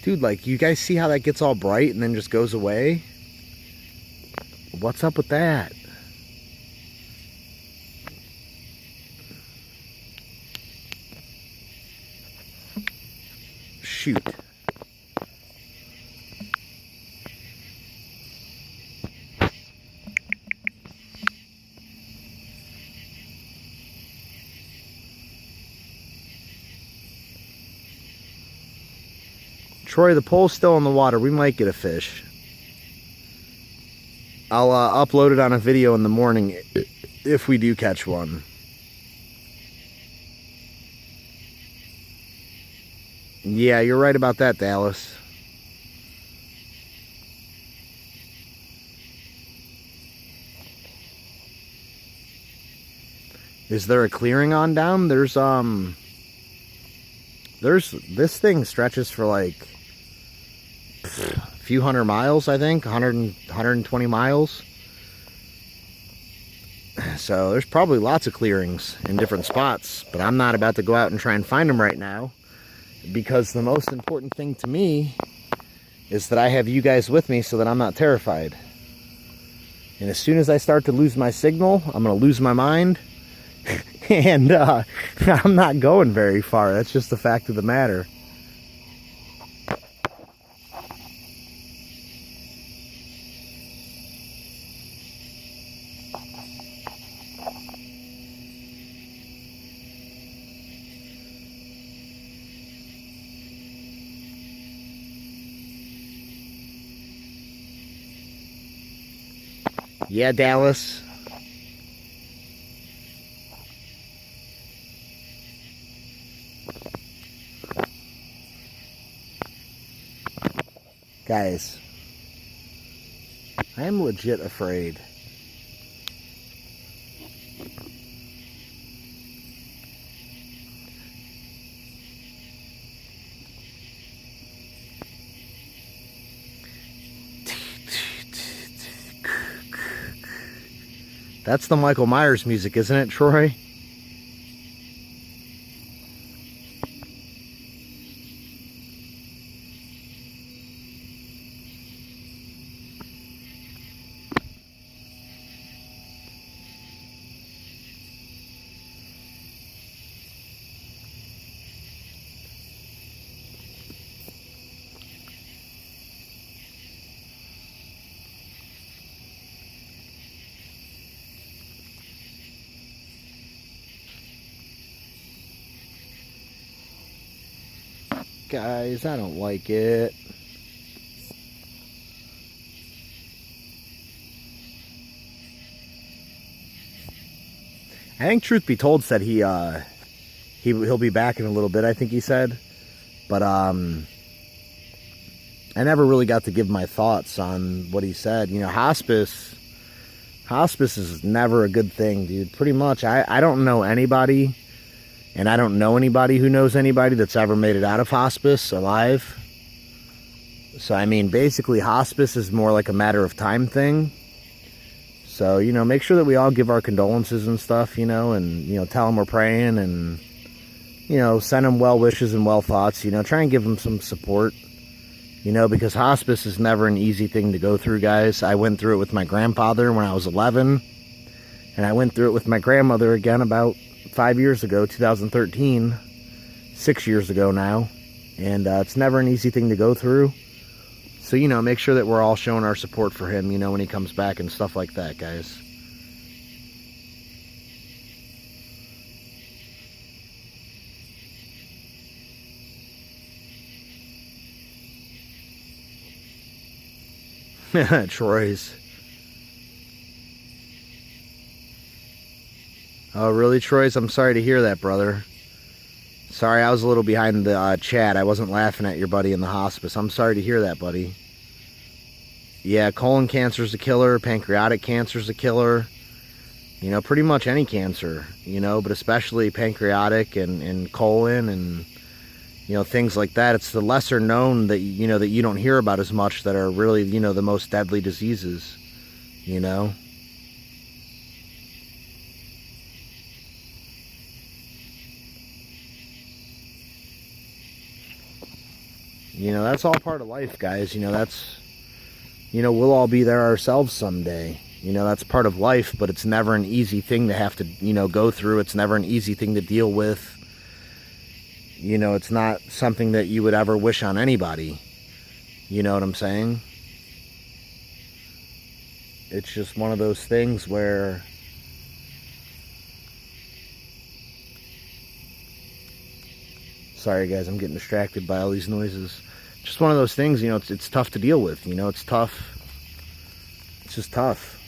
Speaker 1: Dude, like, you guys see how that gets all bright and then just goes away? What's up with that? Shoot. Troy, the pole's still in the water. We might get a fish. I'll upload it on a video in the morning if we do catch one. Yeah, you're right about that, Dallas. Is there a clearing on down? There's this thing stretches for like a few hundred miles, I think, 120 miles. So there's probably lots of clearings in different spots, but I'm not about to go out and try and find them right now, because the most important thing to me is that I have you guys with me so that I'm not terrified. And as soon as I start to lose my signal, I'm going to lose my mind. And I'm not going very far. That's just the fact of the matter. Yeah, Dallas. Guys, I am legit afraid. That's the Michael Myers music, isn't it, Troy? guys. I don't like it. I think Truth Be Told said he'll be back in a little bit, I think he said. But I never really got to give my thoughts on what he said. You know, hospice is never a good thing, dude. Pretty much, I don't know anybody, and I don't know anybody who knows anybody that's ever made it out of hospice alive. So, I mean, basically, hospice is more like a matter of time thing. So, you know, make sure that we all give our condolences and stuff, you know, and, you know, tell them we're praying and, you know, send them well wishes and well thoughts, you know, try and give them some support, you know, because hospice is never an easy thing to go through, guys. I went through it with my grandfather when I was 11, and I went through it with my grandmother again about 5 years ago, 2013, 6 years ago now, and it's never an easy thing to go through. So, you know, make sure that we're all showing our support for him, you know, when he comes back and stuff like that, guys. Troy's. Oh, really, Troy's? I'm sorry to hear that, brother. Sorry, I was a little behind the chat. I wasn't laughing at your buddy in the hospice. I'm sorry to hear that, buddy. Yeah, colon cancer's a killer. Pancreatic cancer's a killer. You know, pretty much any cancer, you know, but especially pancreatic and colon and, you know, things like that. It's the lesser known that, you know, that you don't hear about as much that are really, you know, the most deadly diseases, you know. You know, that's all part of life, guys. You know, that's, you know, we'll all be there ourselves someday. You know, that's part of life, but it's never an easy thing to have to, you know, go through. It's never an easy thing to deal with. You know, it's not something that you would ever wish on anybody. You know what I'm saying? It's just one of those things where sorry guys, I'm getting distracted by all these noises. Just one of those things, you know, it's tough to deal with, you know, it's tough. It's just tough.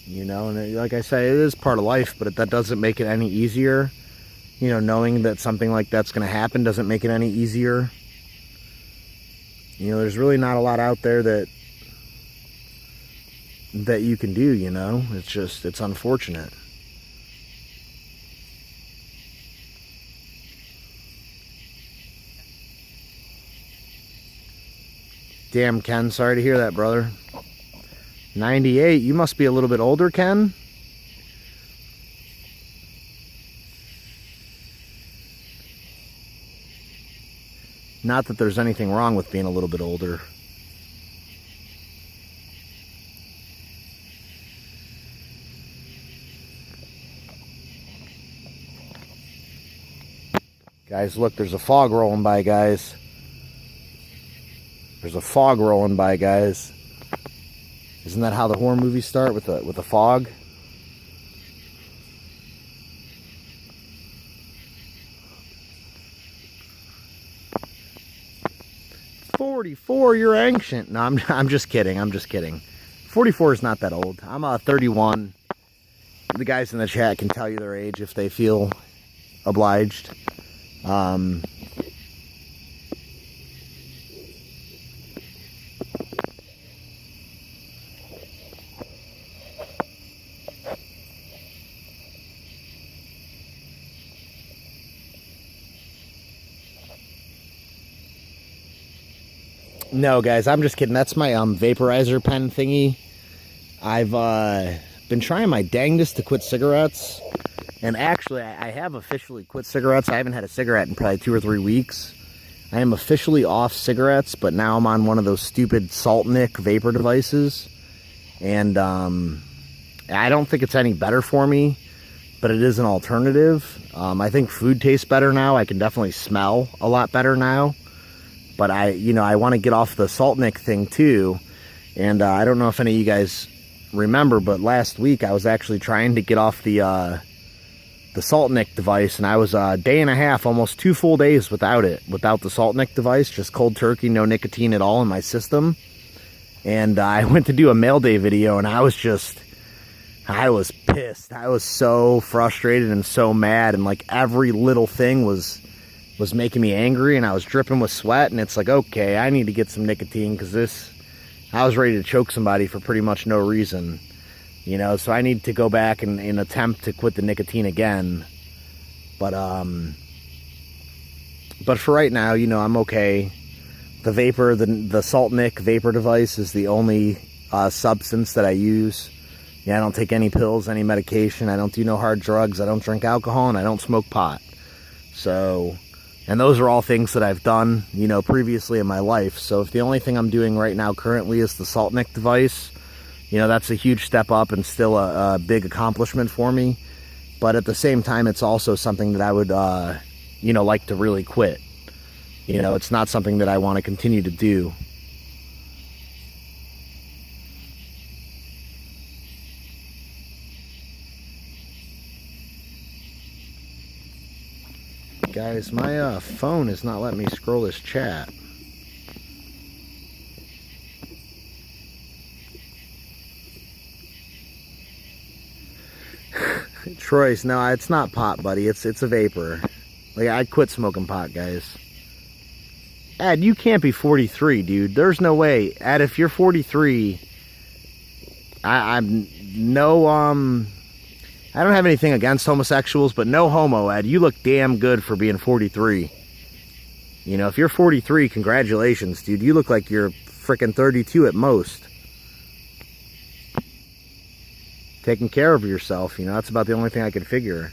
Speaker 1: You know, and like I say, it is part of life, but that doesn't make it any easier. You know, knowing that something like that's going to happen doesn't make it any easier. You know, there's really not a lot out there that you can do, you know. It's just, it's unfortunate. Damn, Ken, sorry to hear that, brother. 98, you must be a little bit older, Ken. Not that there's anything wrong with being a little bit older. Guys, look, there's a fog rolling by, guys. There's a fog rolling by, guys. Isn't that how the horror movies start, with a fog? "44, you're ancient." No, I'm just kidding. I'm just kidding. 44 is not that old. I'm 31. The guys in the chat can tell you their age if they feel obliged. No, guys, I'm just kidding. That's my vaporizer pen thingy. I've been trying my dangest to quit cigarettes. And actually, I have officially quit cigarettes. I haven't had a cigarette in probably 2 or 3 weeks. I am officially off cigarettes, but now I'm on one of those stupid Saltnik vapor devices. And I don't think it's any better for me, but it is an alternative. I think food tastes better now. I can definitely smell a lot better now. But I want to get off the Saltnik thing too. And I don't know if any of you guys remember, but last week I was actually trying to get off the the Salt Nick device, and I was a day and a half, almost 2 full days without it, without the Salt Nick device, just cold turkey, no nicotine at all in my system. And I went to do a mail day video, and I was pissed. I was so frustrated and so mad, and like every little thing was making me angry, and I was dripping with sweat. And it's like, okay, I need to get some nicotine, because I was ready to choke somebody for pretty much no reason, you know. So I need to go back and attempt to quit the nicotine again. But for right now, you know, I'm okay. The vapor, the Salt Nick vapor device is the only substance that I use. Yeah, I don't take any pills, any medication. I don't do no hard drugs. I don't drink alcohol, and I don't smoke pot. So, and those are all things that I've done, you know, previously in my life. So if the only thing I'm doing right now currently is the Salt Nick device, you know, that's a huge step up and still a big accomplishment for me. But at the same time, it's also something that I would, you know, like to really quit. You know, it's not something that I want to continue to do. Guys, my phone is not letting me scroll this chat. Troy's, no, it's not pot, buddy. It's a vapor. Like, I quit smoking pot, guys. Ed, you can't be 43, dude. There's no way. Ed, if you're 43, I'm no, I don't have anything against homosexuals, but no homo, Ed. You look damn good for being 43. You know, if you're 43, congratulations, dude. You look like you're frickin' 32 at most. Taking care of yourself, you know, that's about the only thing I could figure.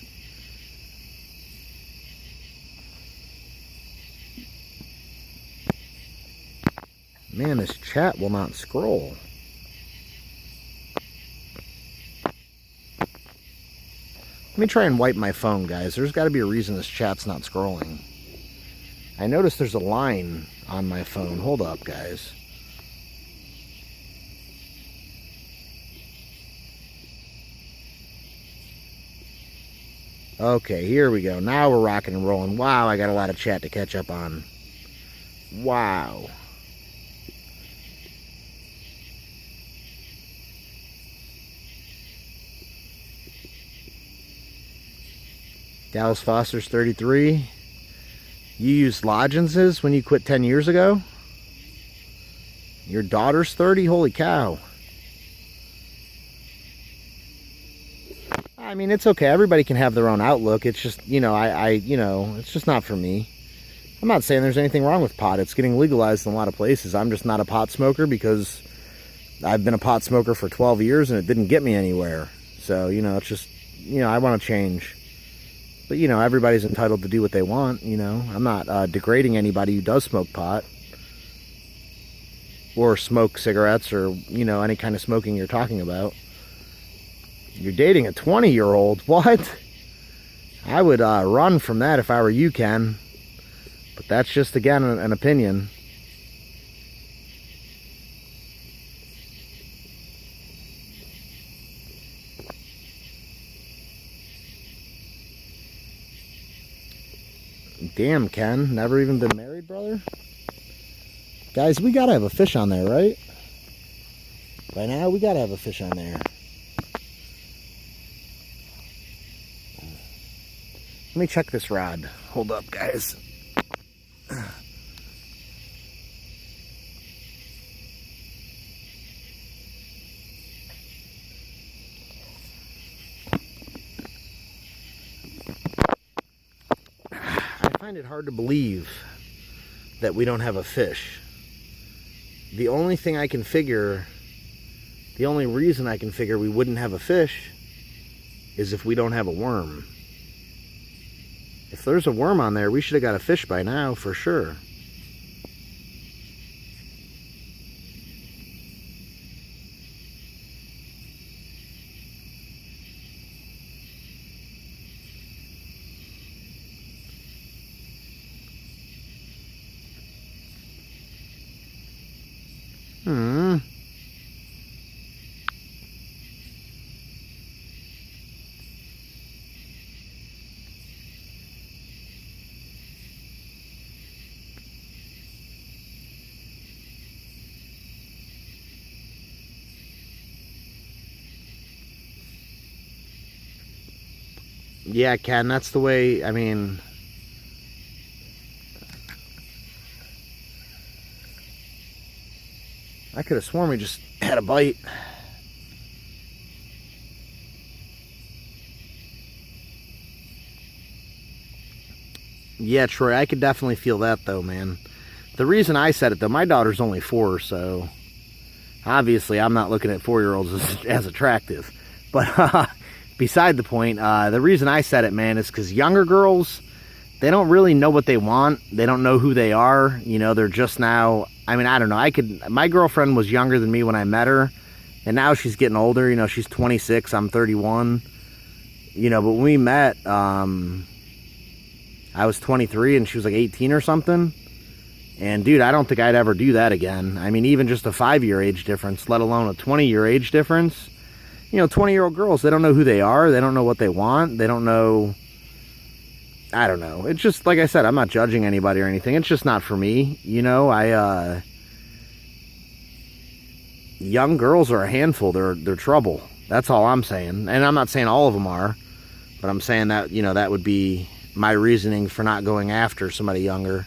Speaker 1: Man, this chat will not scroll. Let me try and wipe my phone, guys. There's got to be a reason this chat's not scrolling. I noticed there's a line on my phone. Hold up, guys. Okay, here we go. Now we're rocking and rolling. Wow, I got a lot of chat to catch up on. Wow. Dallas Foster's 33. You used lozenges when you quit 10 years ago? Your daughter's 30? Holy cow. I mean, it's okay. Everybody can have their own outlook. It's just, you know, you know, it's just not for me. I'm not saying there's anything wrong with pot. It's getting legalized in a lot of places. I'm just not a pot smoker because I've been a pot smoker for 12 years and it didn't get me anywhere. So, you know, it's just, you know, I want to change. But, you know, everybody's entitled to do what they want, you know. I'm not degrading anybody who does smoke pot. Or smoke cigarettes or, you know, any kind of smoking you're talking about. You're dating a 20-year-old? What? I would run from that if I were you, Ken. But that's just, again, an opinion. Damn, Ken. Never even been married, brother? Guys, we gotta have a fish on there, right? By now, we gotta have a fish on there. Let me check this rod. Hold up, guys. I find it hard to believe that we don't have a fish. The only thing I can figure, the only reason I can figure we wouldn't have a fish is if we don't have a worm. If there's a worm on there, we should have got a fish by now, for sure. Yeah, Ken, that's the way, I mean... I could have sworn we just had a bite. Yeah, Troy, I could definitely feel that, though, man. The reason I said it, though, my daughter's only 4, so... Obviously, I'm not looking at 4-year-olds as attractive. But beside the point, the reason I said it, man, is because younger girls, they don't really know what they want. They don't know who they are. You know, they're just now... I mean, I don't know. My girlfriend was younger than me when I met her. And now she's getting older. You know, she's 26. I'm 31. You know, but when we met, I was 23 and she was like 18 or something. And, dude, I don't think I'd ever do that again. I mean, even just a 5-year age difference, let alone a 20-year age difference. You know, 20-year-old girls, they don't know who they are. They don't know what they want. They don't know... I don't know. It's just, like I said, I'm not judging anybody or anything. It's just not for me. You know, young girls are a handful. They're trouble. That's all I'm saying. And I'm not saying all of them are. But I'm saying that, you know, that would be my reasoning for not going after somebody younger.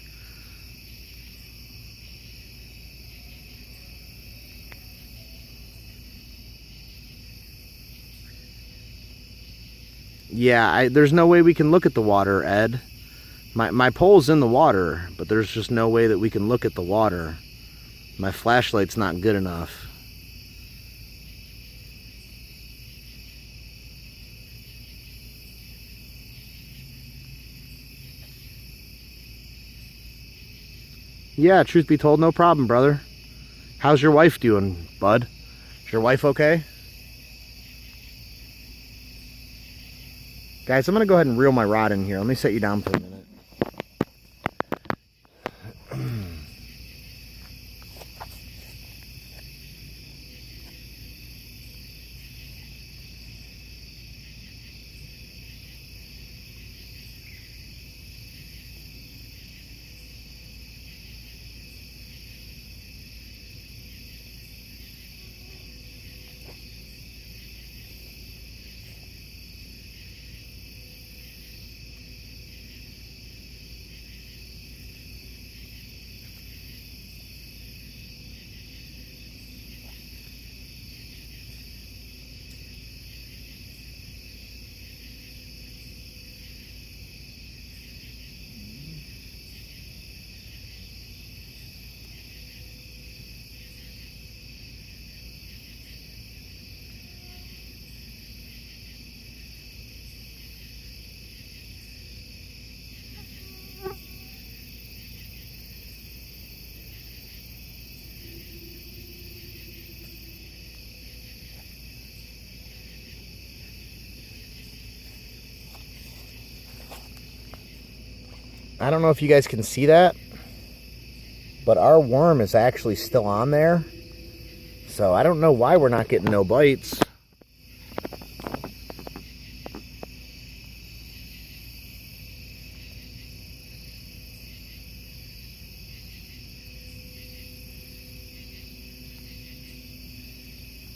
Speaker 1: Yeah, there's no way we can look at the water, Ed. My pole's in the water, but there's just no way that we can look at the water. My flashlight's not good enough. Yeah, truth be told, no problem, brother. How's your wife doing, bud? Is your wife okay? Guys, I'm going to go ahead and reel my rod in here. Let me set you down for a minute. I don't know if you guys can see that, but our worm is actually still on there. So I don't know why we're not getting no bites.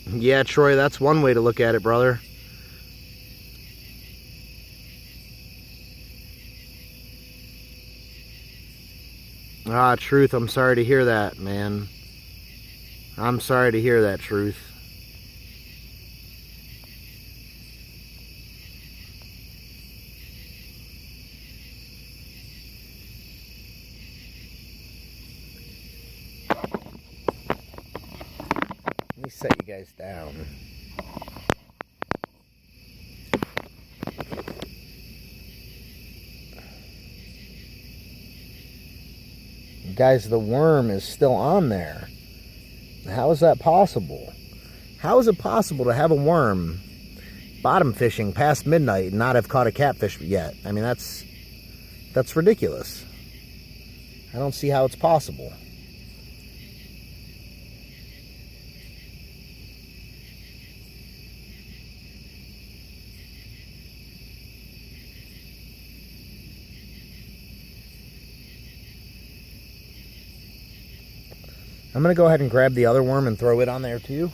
Speaker 1: Yeah, Troy, that's one way to look at it, brother. Ah, Truth, I'm sorry to hear that, man. I'm sorry to hear that, Truth. Let me set you guys down. Guys, the worm is still on there. How is that possible? How is it possible to have a worm bottom fishing past midnight and not have caught a catfish yet? I mean, that's ridiculous. I don't see how it's possible. I'm going to go ahead and grab the other worm and throw it on there too.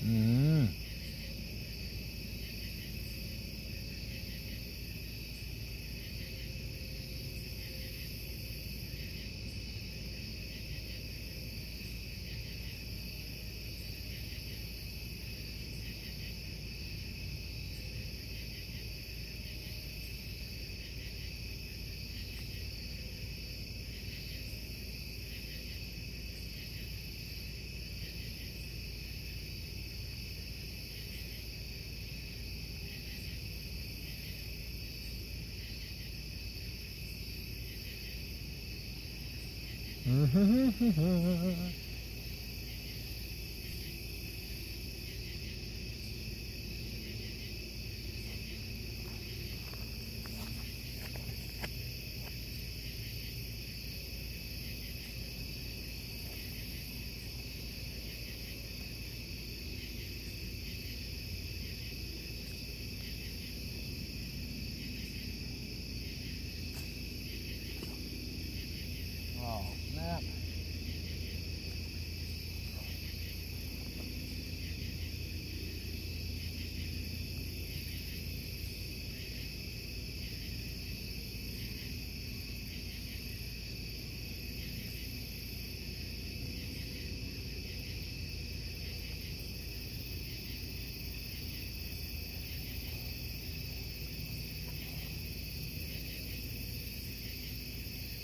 Speaker 1: Mm. Oh, snap.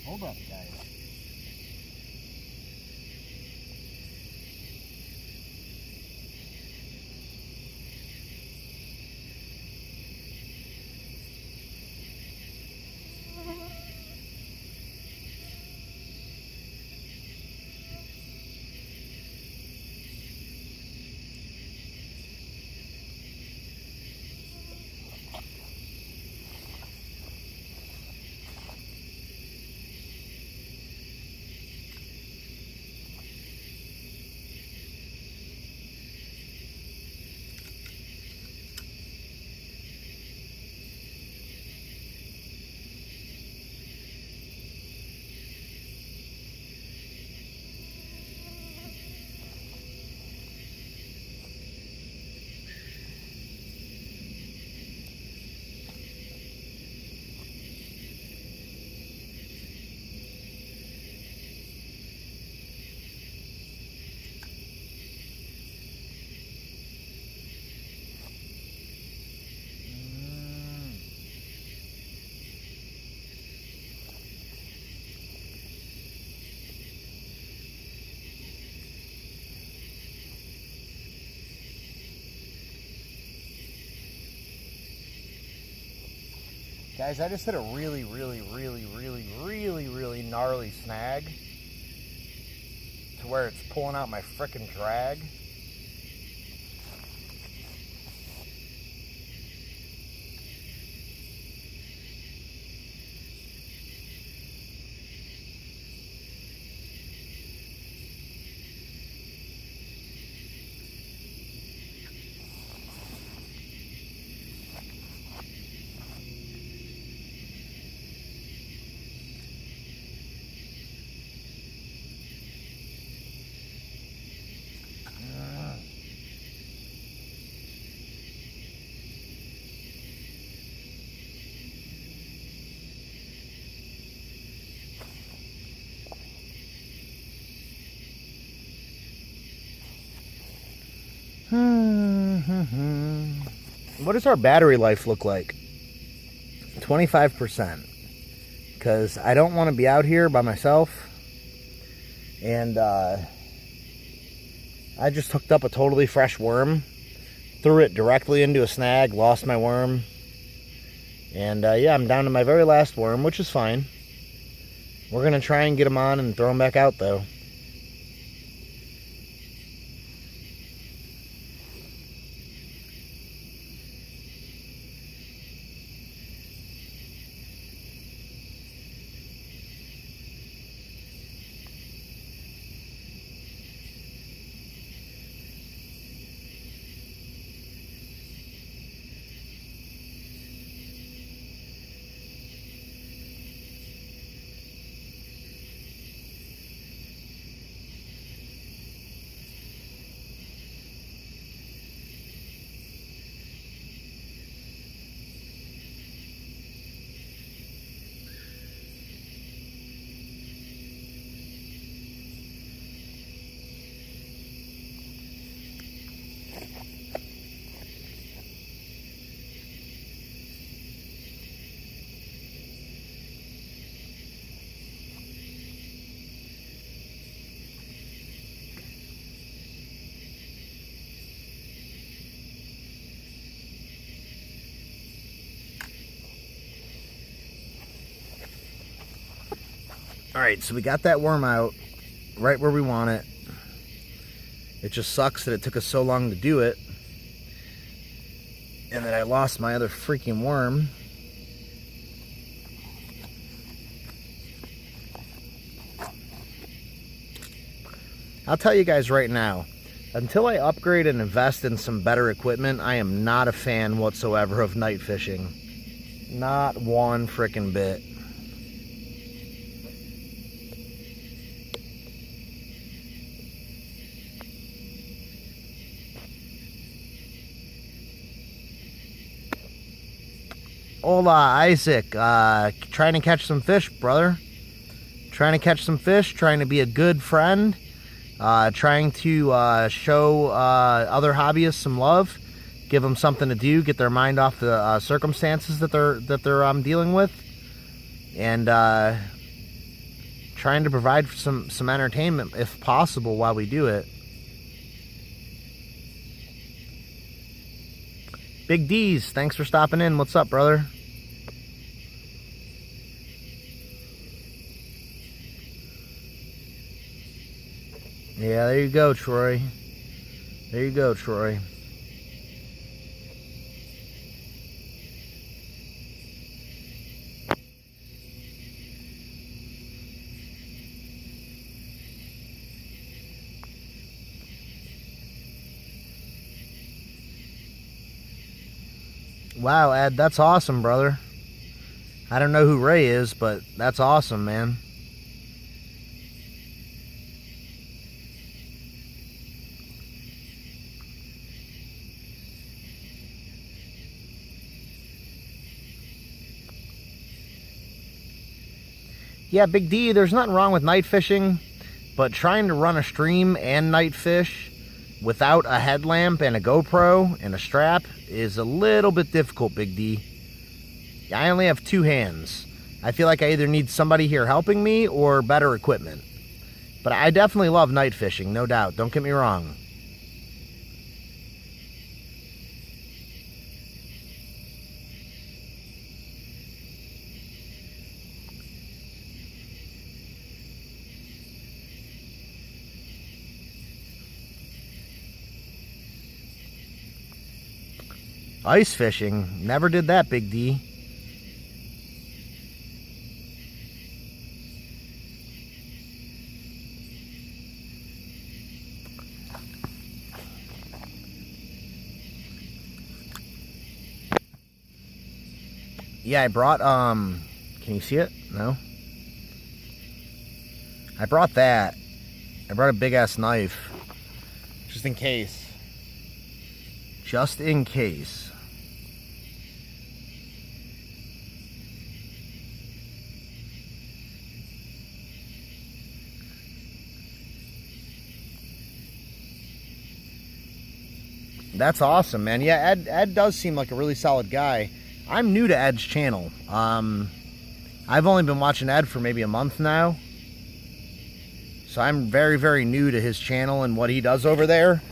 Speaker 1: Hold up, guys. Guys, I just hit a really gnarly snag to where it's pulling out my frickin' drag. What does our battery life look like? 25%. Because I don't want to be out here by myself. And I just hooked up a totally fresh worm. Threw it directly into a snag. Lost my worm. And yeah, I'm down to my very last worm, which is fine. We're going to try and get him on and throw him back out, though. Alright, so we got that worm out right where we want it. It just sucks that it took us so long to do it. And that I lost my other freaking worm. I'll tell you guys right now, until I upgrade and invest in some better equipment, I am not a fan whatsoever of night fishing. Not one frickin' bit. Hola, Isaac. Trying to catch some fish, brother. Trying to catch some fish, trying to be a good friend. Trying to show other hobbyists some love, give them something to do, get their mind off the circumstances that they're dealing with, and trying to provide some entertainment if possible while we do it. Big D's, thanks for stopping in. What's up, brother? Yeah, there you go, Troy. There you go, Troy. Wow, Ed, that's awesome, brother. I don't know who Ray is, but that's awesome, man. Yeah, Big D, there's nothing wrong with night fishing, but trying to run a stream and night fish without a headlamp and a GoPro and a strap is a little bit difficult, Big D. I only have two hands. I feel like I either need somebody here helping me or better equipment. But I definitely love night fishing, no doubt. Don't get me wrong. Ice fishing, never did that, Big D. Yeah, I brought, can you see it? No? I brought that. I brought a big-ass knife. Just in case. Just in case. That's awesome, man. Yeah, Ed does seem like a really solid guy. I'm new to Ed's channel. I've only been watching Ed for maybe a month now. So I'm very, very new to his channel and what he does over there.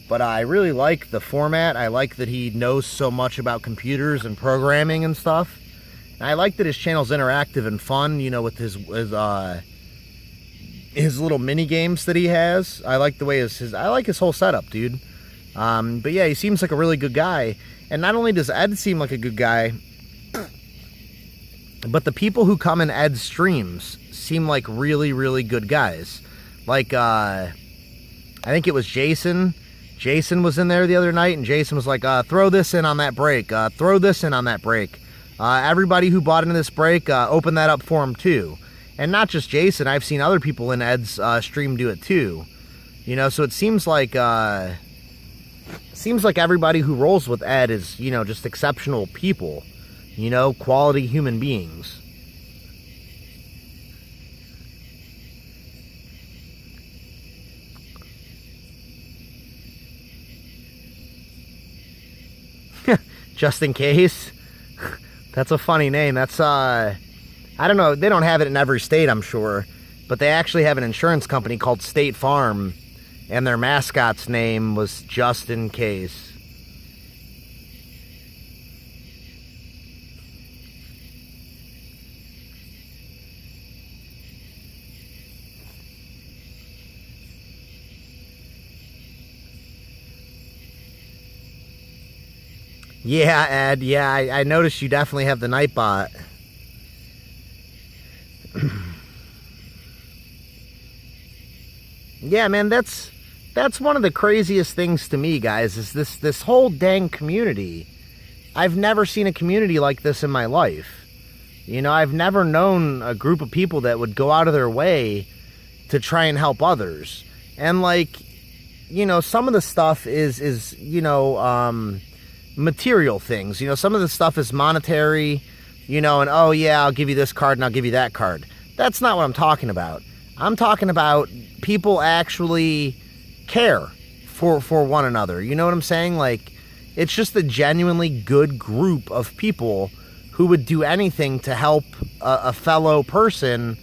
Speaker 1: But I really like the format. I like that he knows so much about computers and programming and stuff. And I like that his channel's interactive and fun, you know, with his little mini games that he has. I like the way I like his whole setup, dude. But yeah, he seems like a really good guy. And not only does Ed seem like a good guy, but the people who come in Ed's streams seem like really, really good guys. Like, I think it was Jason. Jason was in there the other night, and Jason was like, throw this in on that break. Throw this in on that break. Everybody who bought into this break, open that up for him too. And not just Jason, I've seen other people in Ed's stream do it too. You know, so it seems like everybody who rolls with Ed is, you know, just exceptional people. You know, quality human beings. Just in case. That's a funny name. That's, I don't know. They don't have it in every state, I'm sure. But they actually have an insurance company called State Farm. And their mascot's name was Just in Case. Yeah, Ed, yeah, I noticed you definitely have the Nightbot. Yeah, man, that's one of the craziest things to me, guys, is this whole dang community. I've never seen a community like this in my life. You know, I've never known a group of people that would go out of their way to try and help others. And like, you know, some of the stuff is you know, material things. You know, some of the stuff is monetary, you know, and oh yeah, I'll give you this card and I'll give you that card. That's not what I'm talking about. I'm talking about people actually care for one another. You know what I'm saying? Like, it's just a genuinely good group of people who would do anything to help a fellow person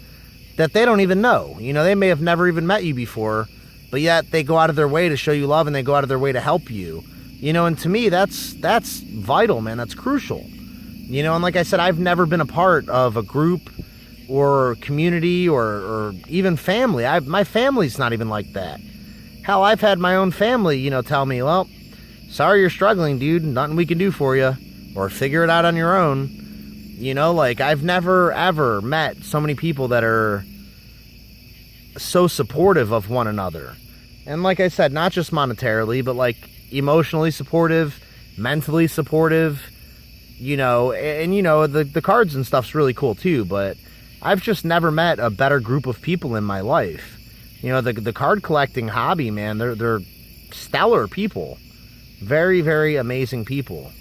Speaker 1: that they don't even know. You know, they may have never even met you before, but yet they go out of their way to show you love and they go out of their way to help you. You know, and to me, that's vital, man. That's crucial. You know, and like I said, I've never been a part of a group or community or even family. My family's not even like that. Hell, I've had my own family, you know, tell me, well, sorry you're struggling, dude. Nothing we can do for you. Or figure it out on your own. You know, like, I've never, ever met so many people that are so supportive of one another. And like I said, not just monetarily, but like emotionally supportive, mentally supportive, you know, and you know, the cards and stuff's really cool too, but I've just never met a better group of people in my life. You know, the card collecting hobby, man, they're stellar people. Very, very amazing people.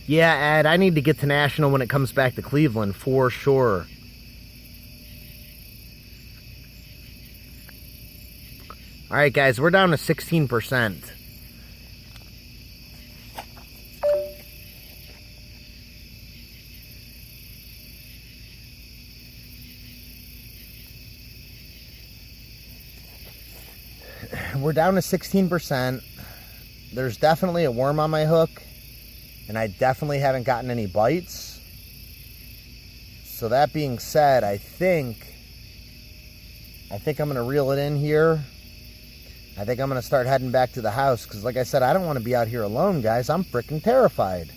Speaker 1: Yeah, Ed, I need to get to National when it comes back to Cleveland, for sure. All right, guys, we're down to 16%. We're down to 16%. There's definitely a worm on my hook, and I definitely haven't gotten any bites. So that being said, I think I'm going to reel it in here. I think I'm going to start heading back to the house because, like I said, I don't want to be out here alone, guys. I'm freaking terrified.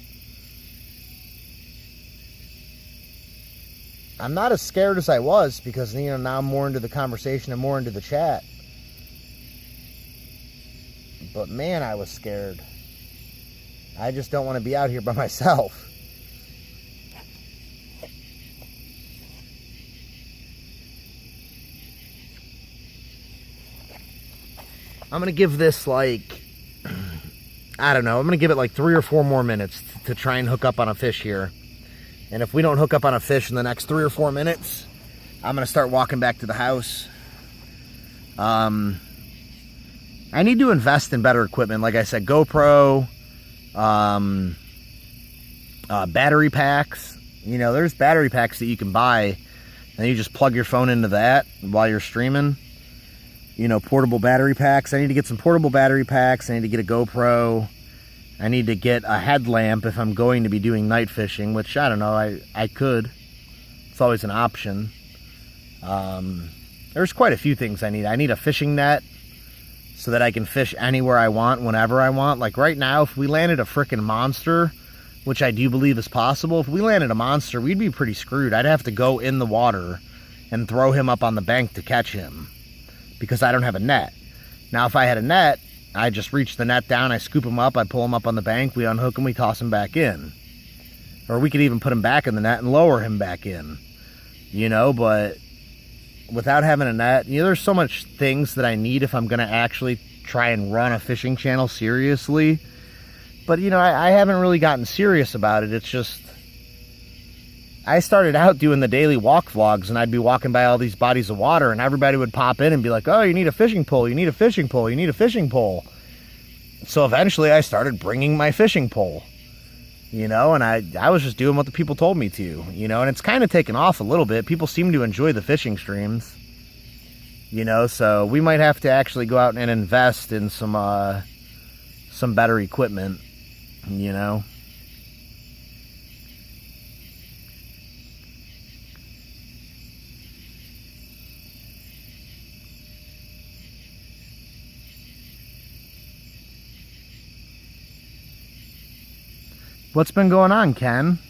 Speaker 1: I'm not as scared as I was because, you know, now I'm more into the conversation and more into the chat. But, man, I was scared. I just don't want to be out here by myself. I'm going to give this, like, I don't know. I'm going to give it like 3 or 4 more minutes to try and hook up on a fish here. And if we don't hook up on a fish in the next 3 or 4 minutes, I'm going to start walking back to the house. I need to invest in better equipment. Like I said, GoPro, battery packs. You know, there's battery packs that you can buy, and you just plug your phone into that while you're streaming. You know, portable battery packs. I need to get some portable battery packs. I need to get a GoPro. I need to get a headlamp if I'm going to be doing night fishing, which, I don't know, I could. It's always an option. There's quite a few things I need. I need a fishing net so that I can fish anywhere I want, whenever I want. Like right now, if we landed a frickin' monster, which I do believe is possible, if we landed a monster, we'd be pretty screwed. I'd have to go in the water and throw him up on the bank to catch him because I don't have a net. Now, if I had a net, I just reach the net down, I scoop him up, I pull him up on the bank, we unhook him, we toss him back in. Or we could even put him back in the net and lower him back in. You know, but without having a net, you know, there's so much things that I need if I'm going to actually try and run a fishing channel seriously. But, you know, I haven't really gotten serious about it. It's just, I started out doing the daily walk vlogs, and I'd be walking by all these bodies of water, and everybody would pop in and be like, oh, you need a fishing pole, you need a fishing pole, you need a fishing pole. So eventually I started bringing my fishing pole, you know, and I was just doing what the people told me to, you know, and it's kind of taken off a little bit. People seem to enjoy the fishing streams, You know, so we might have to actually go out and invest in some better equipment, you know. What's been going on, Ken?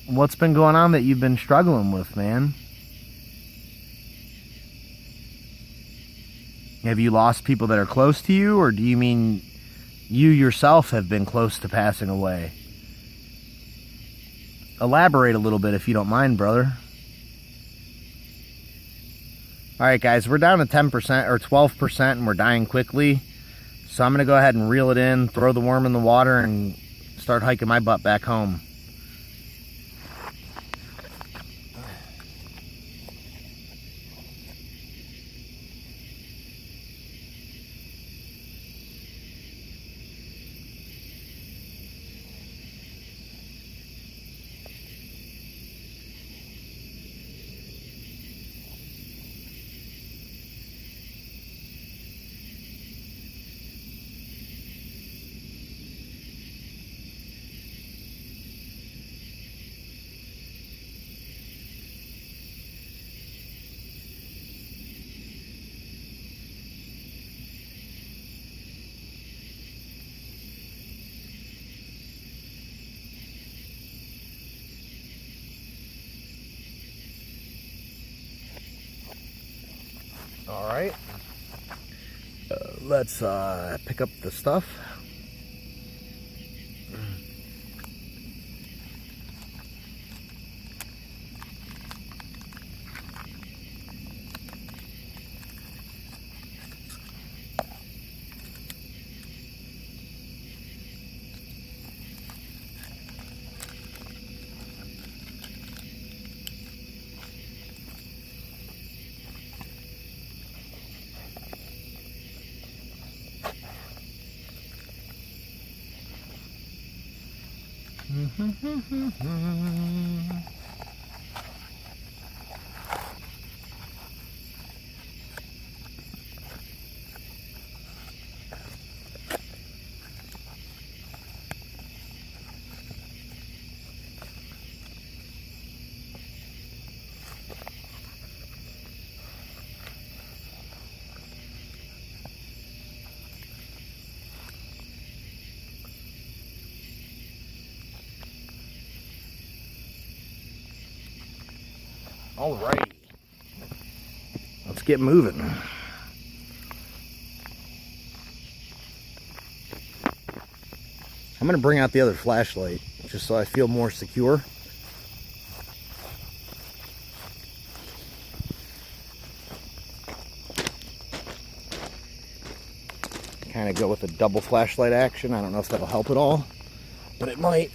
Speaker 1: What's been going on that you've been struggling with, man? Have you lost people that are close to you, or do you mean you yourself have been close to passing away? Elaborate a little bit if you don't mind, brother. Alright guys, we're down to 10% or 12% and we're dying quickly. So I'm going to go ahead and reel it in, throw the worm in the water, and start hiking my butt back home. All right, let's pick up the stuff. Alrighty, let's get moving. I'm going to bring out the other flashlight just so I feel more secure. Kind of go with a double flashlight action. I don't know if that'll help at all, but it might.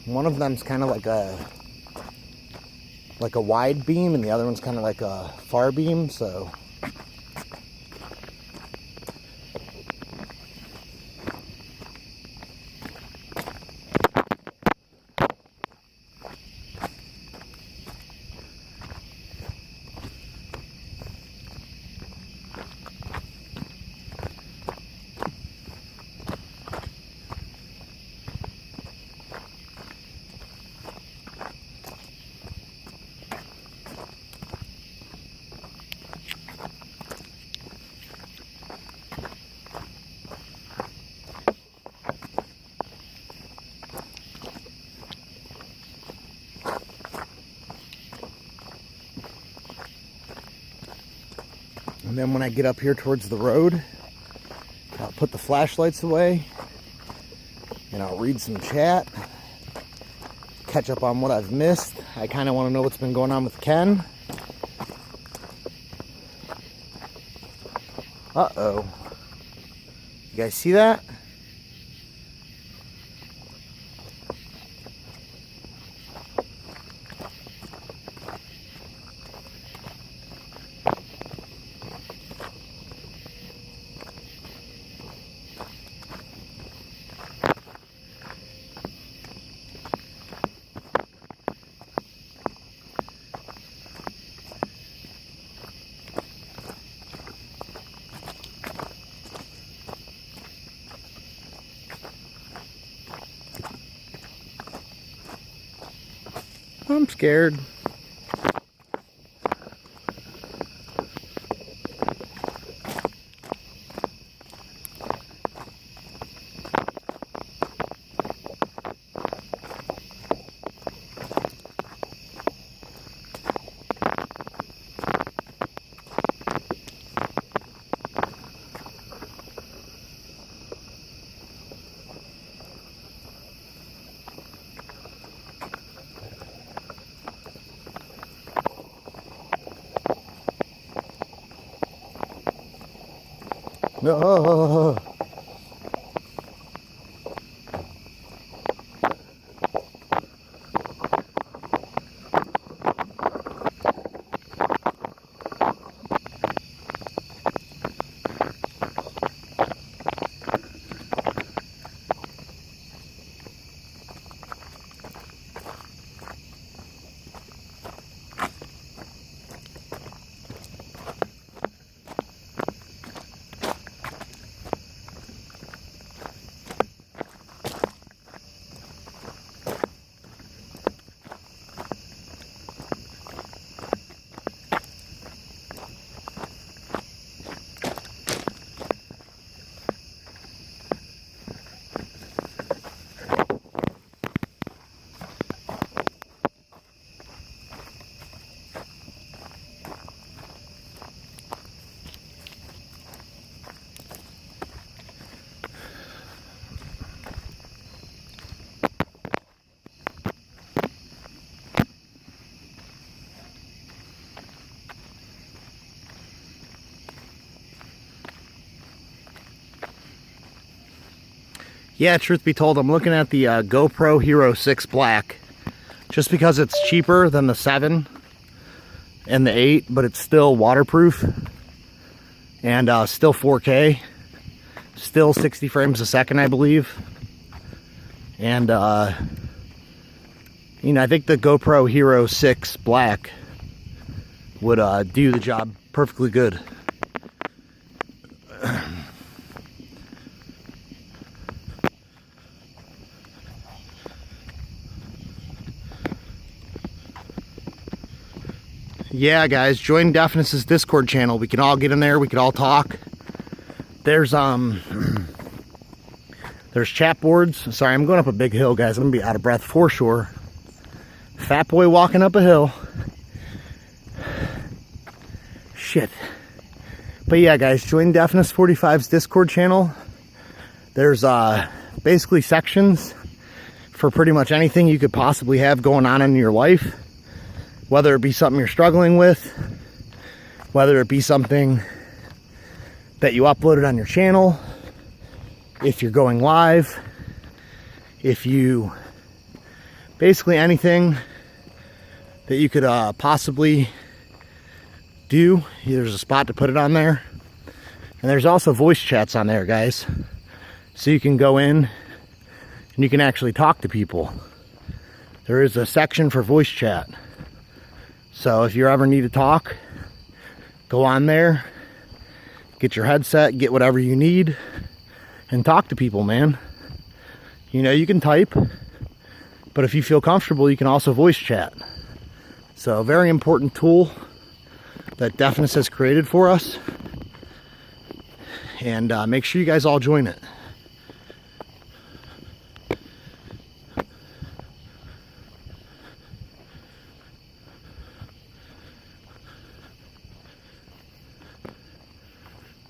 Speaker 1: One of them's kind of like a wide beam, and the other one's kind of like a far beam, so and then when I get up here towards the road, I'll put the flashlights away and I'll read some chat, catch up on what I've missed. I kind of want to know what's been going on with Ken. Uh-oh. You guys see that? I'm scared. No. Yeah, truth be told, I'm looking at the GoPro Hero 6 Black just because it's cheaper than the 7 and the 8, but it's still waterproof and still 4K, still 60 frames a second, I believe. And you know, I think the GoPro Hero 6 Black would do the job perfectly good. Yeah, guys, join Deafness's Discord channel. We can all get in there. We can all talk. There's chat boards. Sorry, I'm going up a big hill, guys. I'm gonna be out of breath for sure. Fat boy walking up a hill. Shit. But yeah, guys, join Deafness 45's Discord channel. There's basically sections for pretty much anything you could possibly have going on in your life. Whether it be something you're struggling with, whether it be something that you uploaded on your channel, if you're going live, if you, basically anything that you could possibly do, there's a spot to put it on there. And there's also voice chats on there, guys. So you can go in and you can actually talk to people. There is a section for voice chat. So if you ever need to talk, go on there, get your headset, get whatever you need, and talk to people, man. You know, you can type, but if you feel comfortable, you can also voice chat. So a very important tool that Deafness has created for us. And make sure you guys all join it.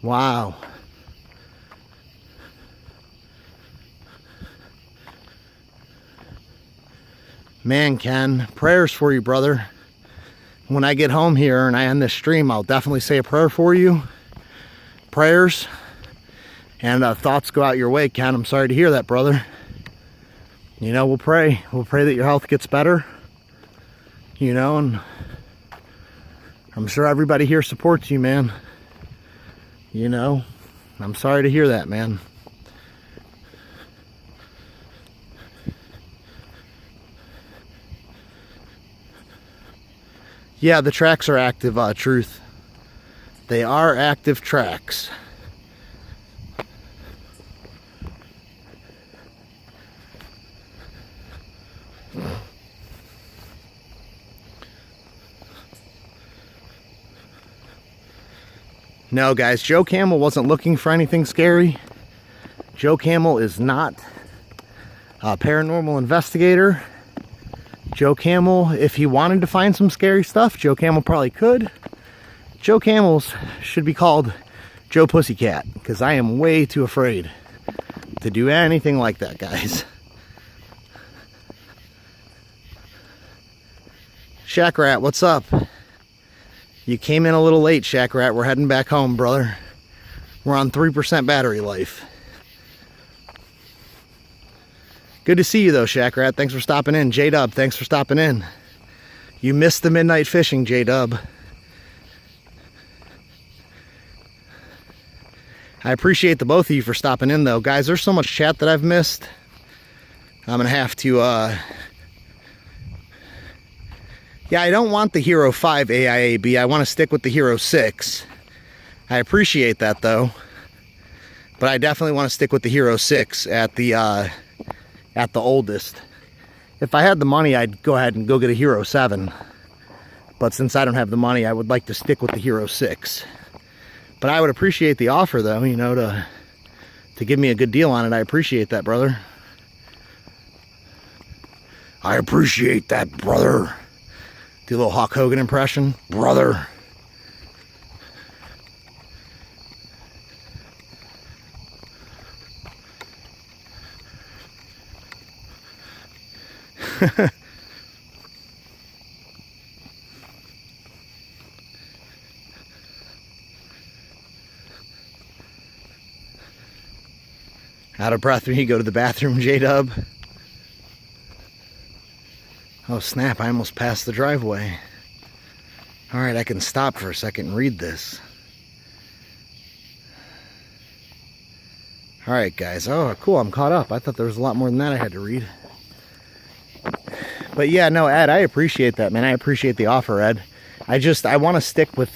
Speaker 1: Wow. Man, Ken, prayers for you, brother. When I get home here and I end this stream, I'll definitely say a prayer for you. Prayers and thoughts go out your way, Ken. I'm sorry to hear that, brother. You know, we'll pray. We'll pray that your health gets better. You know, and I'm sure everybody here supports you, man. You know, I'm sorry to hear that, man. Yeah, the tracks are active, Truth. They are active tracks. No, guys, Joe Camel wasn't looking for anything scary. Joe Camel is not a paranormal investigator. Joe Camel, if he wanted to find some scary stuff, Joe Camel probably could. Joe Camels should be called Joe Pussycat, because I am way too afraid to do anything like that, guys. Shack Rat, what's up? You came in a little late, Shack Rat. We're heading back home, brother. We're on 3% battery life. Good to see you, though, Shack Rat. Thanks for stopping in. J-Dub, thanks for stopping in. You missed the midnight fishing, J-Dub. I appreciate the both of you for stopping in, though. Guys, there's so much chat that I've missed. I'm going to have to, yeah, I don't want the Hero 5 AIAB. I want to stick with the Hero 6. I appreciate that, though. But I definitely want to stick with the Hero 6 at the oldest. If I had the money, I'd go ahead and go get a Hero 7. But since I don't have the money, I would like to stick with the Hero 6. But I would appreciate the offer, though, you know, to give me a good deal on it. I appreciate that, brother. I appreciate that, brother. Do a little Hulk Hogan impression. Brother. Out of breath when you go to the bathroom, J-Dub. Oh snap, I almost passed the driveway. Alright, I can stop for a second and read this. Alright guys, oh cool, I'm caught up. I thought there was a lot more than that I had to read. But yeah, no, Ed, I appreciate that, man. I appreciate the offer, Ed. I want to stick with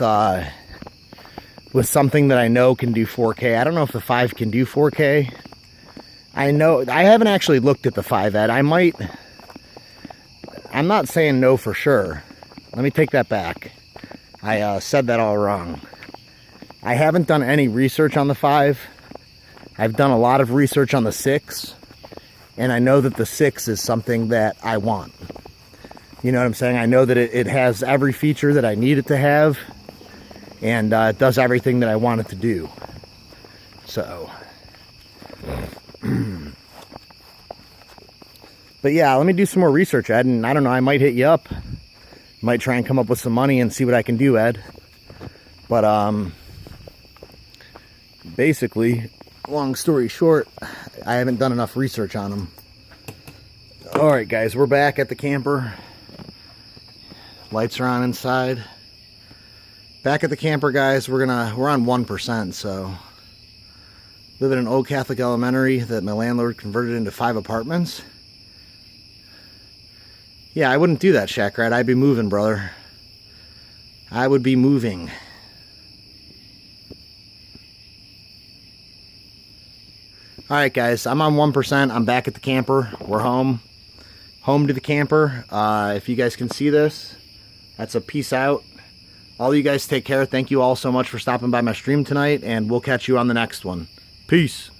Speaker 1: something that I know can do 4K. I don't know if the 5 can do 4K. I know, I haven't actually looked at the 5, Ed. I'm not saying no for sure. Let me take that back. I said that all wrong. I haven't done any research on the 5. I've done a lot of research on the 6. And I know that the 6 is something that I want. You know what I'm saying? I know that it has every feature that I need it to have. And it does everything that I want it to do. So. But yeah, let me do some more research, Ed. And I don't know, I might hit you up. Might try and come up with some money and see what I can do, Ed. But basically, long story short, I haven't done enough research on them. Alright guys, we're back at the camper. Lights are on inside. Back at the camper, guys. We're on 1%, so live in an old Catholic elementary that my landlord converted into 5 apartments. Yeah, I wouldn't do that, Shack Rat. I'd be moving, brother. I would be moving. Alright guys, I'm on 1%. I'm back at the camper. We're home. Home to the camper. If you guys can see this, that's a peace out. All you guys take care. Thank you all so much for stopping by my stream tonight, and we'll catch you on the next one. Peace.